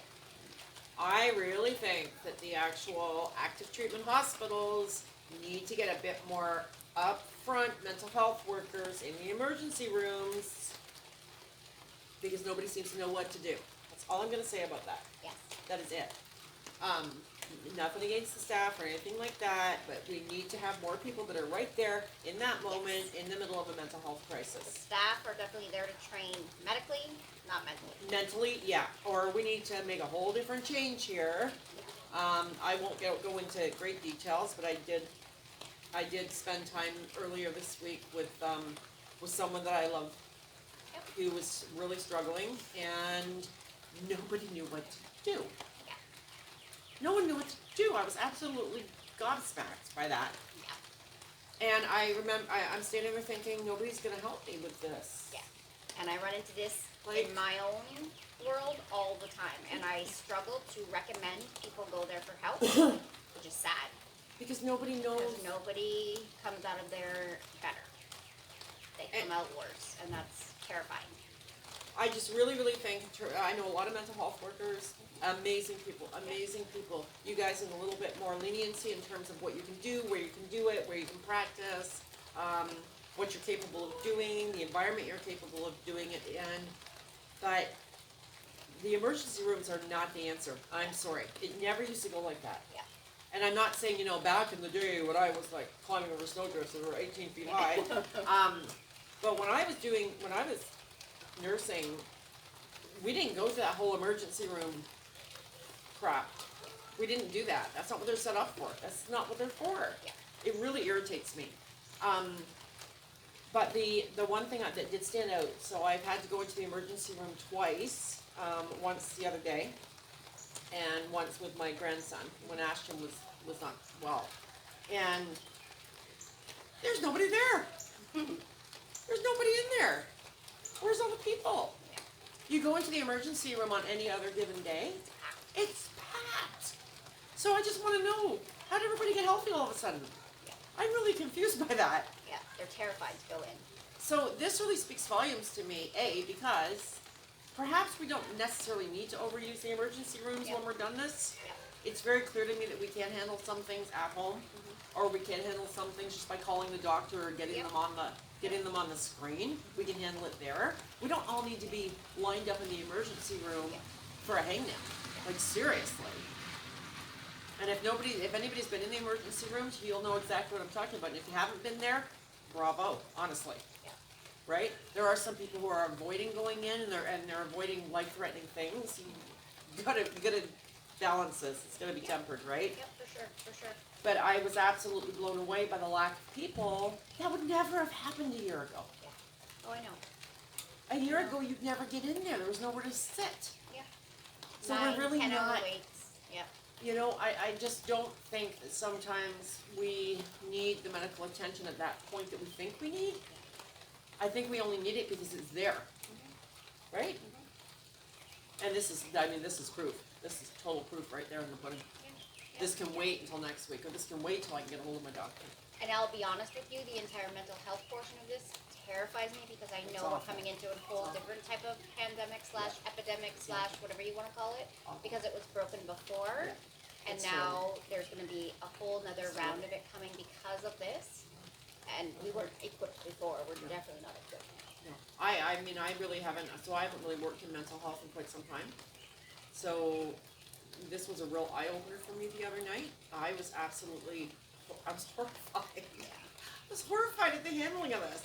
I really think that the actual active treatment hospitals need to get a bit more upfront mental health workers in the emergency rooms, because nobody seems to know what to do. That's all I'm going to say about that. Yes. That is it. Nothing against the staff or anything like that, but we need to have more people that are right there in that moment, in the middle of a mental health The crisis. staff are definitely there to train medically, not mentally. Mentally, yeah. Or we need to make a whole different change here. I won't go into great details, but I did spend time earlier this week with someone that I love, who was really struggling, and nobody knew what to do. No one knew what to do. I was absolutely gobsmacked by that. And I remember, I'm standing there thinking, nobody's gonna help me with this. Yeah. And I run into this Like- in my own world all the time, and I struggle to recommend people go there for help, which is sad. Because nobody knows. Because nobody comes out of there better. They come out worse, and that's terrifying. I just really, really think, I know a lot of mental health workers, amazing people. You guys in a little bit more leniency in terms of what you can do, where you can do it, where you can practice, what you're capable of doing, the environment you're capable of doing it in. But the emergency rooms are not the answer. I'm sorry. It never used to go like that. Yeah. And I'm not saying, back in the day when I was like climbing over snowdrifts that were 18 feet high. But when I was nursing, we didn't go to that whole emergency room crap. We didn't do that. That's not what they're set up for. That's not what they're for. Yeah. It really irritates me. But the one thing that did stand out, so I've had to go into the emergency room twice, once the other day, and once with my grandson when Ashton was not well. And there's nobody there. There's nobody in there. Where's all the people? Yeah. You go into the emergency room on any other given day, it's packed. So I just want to know, how did everybody get healthy all of a sudden? Yeah. I'm really confused by that. Yeah, they're terrified to go in. So this really speaks volumes to me, A, because perhaps we don't necessarily need to overuse the emergency rooms Yeah. when we're done this. Yeah. It's very clear to me that we can handle some things at home, or we can handle some things just by calling the doctor or getting Yep. them on the screen. We can handle it there. We don't all need to be lined up in the emergency room Yeah. for a hangnail. Like seriously. And if anybody's been in the emergency rooms, you'll know exactly what I'm talking about. And if you haven't been there, bravo, honestly. Yeah. Right? There are some people who are avoiding going in and they're avoiding life-threatening things. You gotta balance this. It's gotta be tempered, right? Yep, for sure. But I was absolutely blown away by the lack of people. That would never have happened a year ago. Oh, I know. A year ago, you'd never get in there. There was nowhere to sit. Yeah. So 9, we're really 10 not. overweights. Yep. I just don't think that sometimes we need the medical attention at that point that we think we need. I think we only need it because it's there. Right? And this is proof. This is total proof right there in the pudding. This can wait until next week, or this can wait till I can get a hold of my doctor. And I'll be honest with you, the entire mental health portion of this terrifies me because I It's know we're awful. coming into a whole different type of pandemic / epidemic / whatever you want to call it, because it was broken before, and It's now there's going to be a whole nother round of it coming because of this. And we weren't equipped before. We're definitely not equipped now. No. I mean, I really haven't, so I haven't really worked in mental health in quite some time. So this was a real eye-opener for me the other night. I was horrified. I was horrified at the handling of this.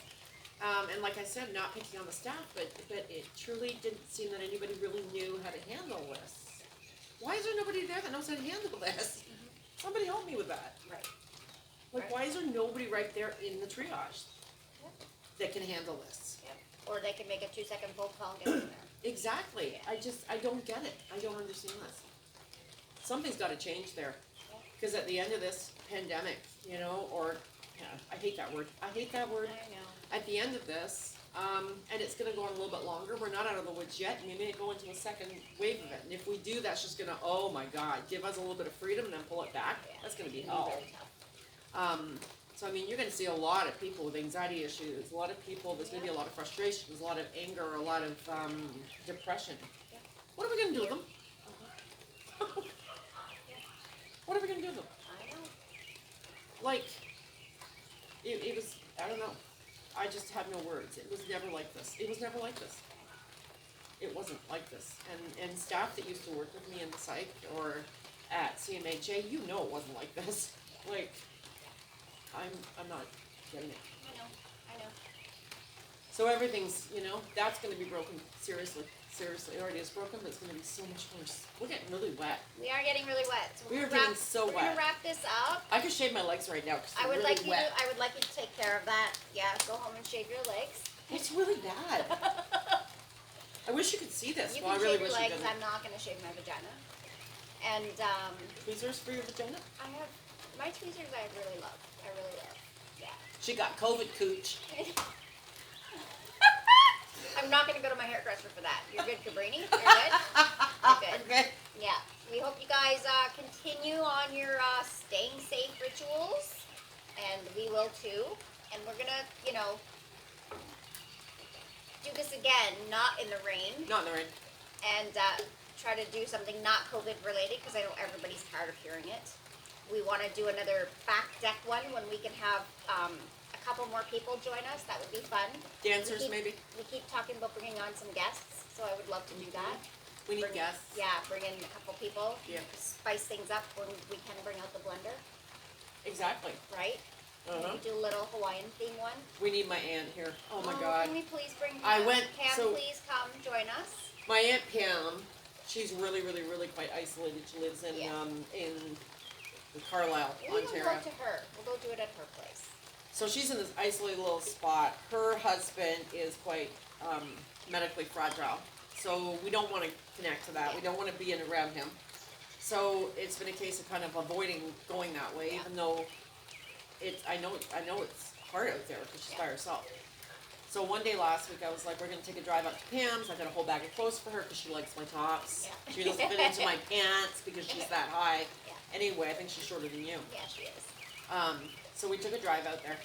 And like I said, not picking on the staff, but it truly didn't seem that anybody really knew how to handle this. Why is there nobody there that knows how to handle this? Somebody help me with that. Right. Like, why is there nobody right there in the triage that can handle this? Yep. Or they can make a 2-second phone call and get in there. Exactly. I don't get it. I don't understand this. Something's got to change there. Because at the end of this pandemic, I hate that word. I hate that word. I know. At the end of this, and it's going to go on a little bit longer. We're not out of the woods yet, and we may go into a second wave of it. And if we do, that's just going to, oh my God, give us a little bit of freedom and then pull it back. Yeah. That's going to be It's hell. very tough. So I mean, you're going to see a lot of people with anxiety issues, a lot of people, there's going to be a lot of frustration, there's a lot of anger, a lot of depression. Yeah. What are we going to do with them? What are we going to do with them? I know. Like, it was, I don't know. I just have no words. It was never like this. It was never like this. It wasn't like this. And staff that used to work with me in psych or at CMHA, it wasn't like this. Like, I'm not getting it. I know. So everything's, that's going to be broken seriously. Seriously, it already is broken, but it's going to be so much worse. We're getting really wet. We are getting really wet. So We are we're getting so We're wet. gonna wrap this up. I could shave my legs right now because I they're would really like you. wet. I would like you to take care of that. Yeah, go home and shave your legs. It's really bad. I wish you could see this. You Well, can I really shave your wish you legs. didn't. I'm not gonna shave my vagina. And Tweezers for your vagina? I have my tweezers. I really love. Yeah. She got COVID cooch. I'm not gonna go to my hairdresser for that. You're good, Cabrini? You're good? You're good. Okay. Yeah. We hope you guys continue on your staying safe rituals, and we will too. And we're gonna, do this again, not in the rain, Not in the rain. and try to do something not COVID related, because I know everybody's tired of hearing it. We want to do another back deck one when we can have a couple more people join us. That would be fun. Dancers, maybe. We keep talking about bringing on some guests, so I would love to do that. We need Bring- guests. Yeah, bring in a couple people. Yeah. Spice things up when we can bring out the blender, Exactly. right? Uh-huh. Maybe do a little Hawaiian theme one. We need my aunt here. Oh my God. Can we please bring Pam? I went- Pam, so- please come join us. My aunt Pam, she's really, really, really quite isolated. She lives in Yeah. in Carlisle, We can Ontario. go to her. We'll go do it at her place. So she's in this isolated little spot. Her husband is quite medically fragile. So we don't want to connect to that. We don't want to be in around him. So it's been a case of kind of avoiding going that way, Yeah. even though I know it's hard out there because she's by herself. So one day last week I was like, we're gonna take a drive up to Pam's. I got a whole bag of clothes for her because she likes my tops. Yeah. She doesn't fit into my pants because she's that high. Yeah. Anyway, I think she's shorter than you. Yeah, she is. So we took a drive out there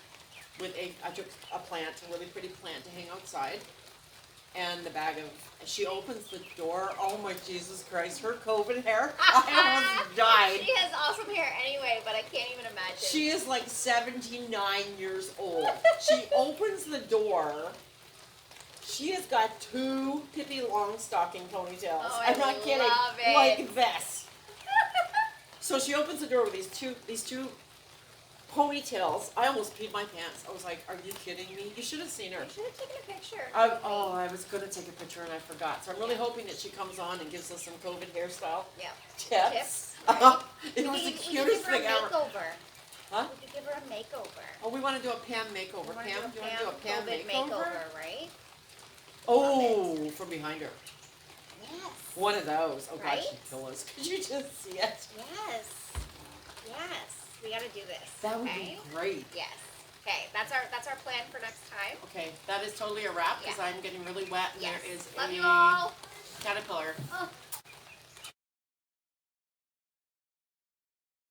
with I took a plant, a really pretty plant to hang outside, and the bag of, she opens the door, oh my Jesus Christ, her COVID hair, I almost died. She has awesome hair anyway, but I can't even imagine. She is like 79 years old. She opens the door, she has got two Pippi Longstocking ponytails. Oh, I'm I not kidding, love it. like this. So she opens the door with these two ponytails. I almost peed my pants. I was like, "Are you kidding me? You should have seen her." You should have taken a picture. I was gonna take a picture and I forgot. So I'm really hoping that she comes on and gives us some COVID hairstyle Yeah. tips. right? It was the We could cutest give her thing a ever. makeover. Huh? We could give her a makeover. Oh, we want to do a Pam makeover. We wanna Pam, do you want to do a Pam COVID makeover? right? Oh, from behind her. Yes. One of those. Oh Right? God, she'd kill us. Could you just see it? Yes. Yes. We got to do this. That would okay? be great. Yes. Okay. That's our plan for next time. Okay, that is totally a wrap because Yeah. I'm getting really wet and Yes. there is Love a you all. caterpillar. Oh.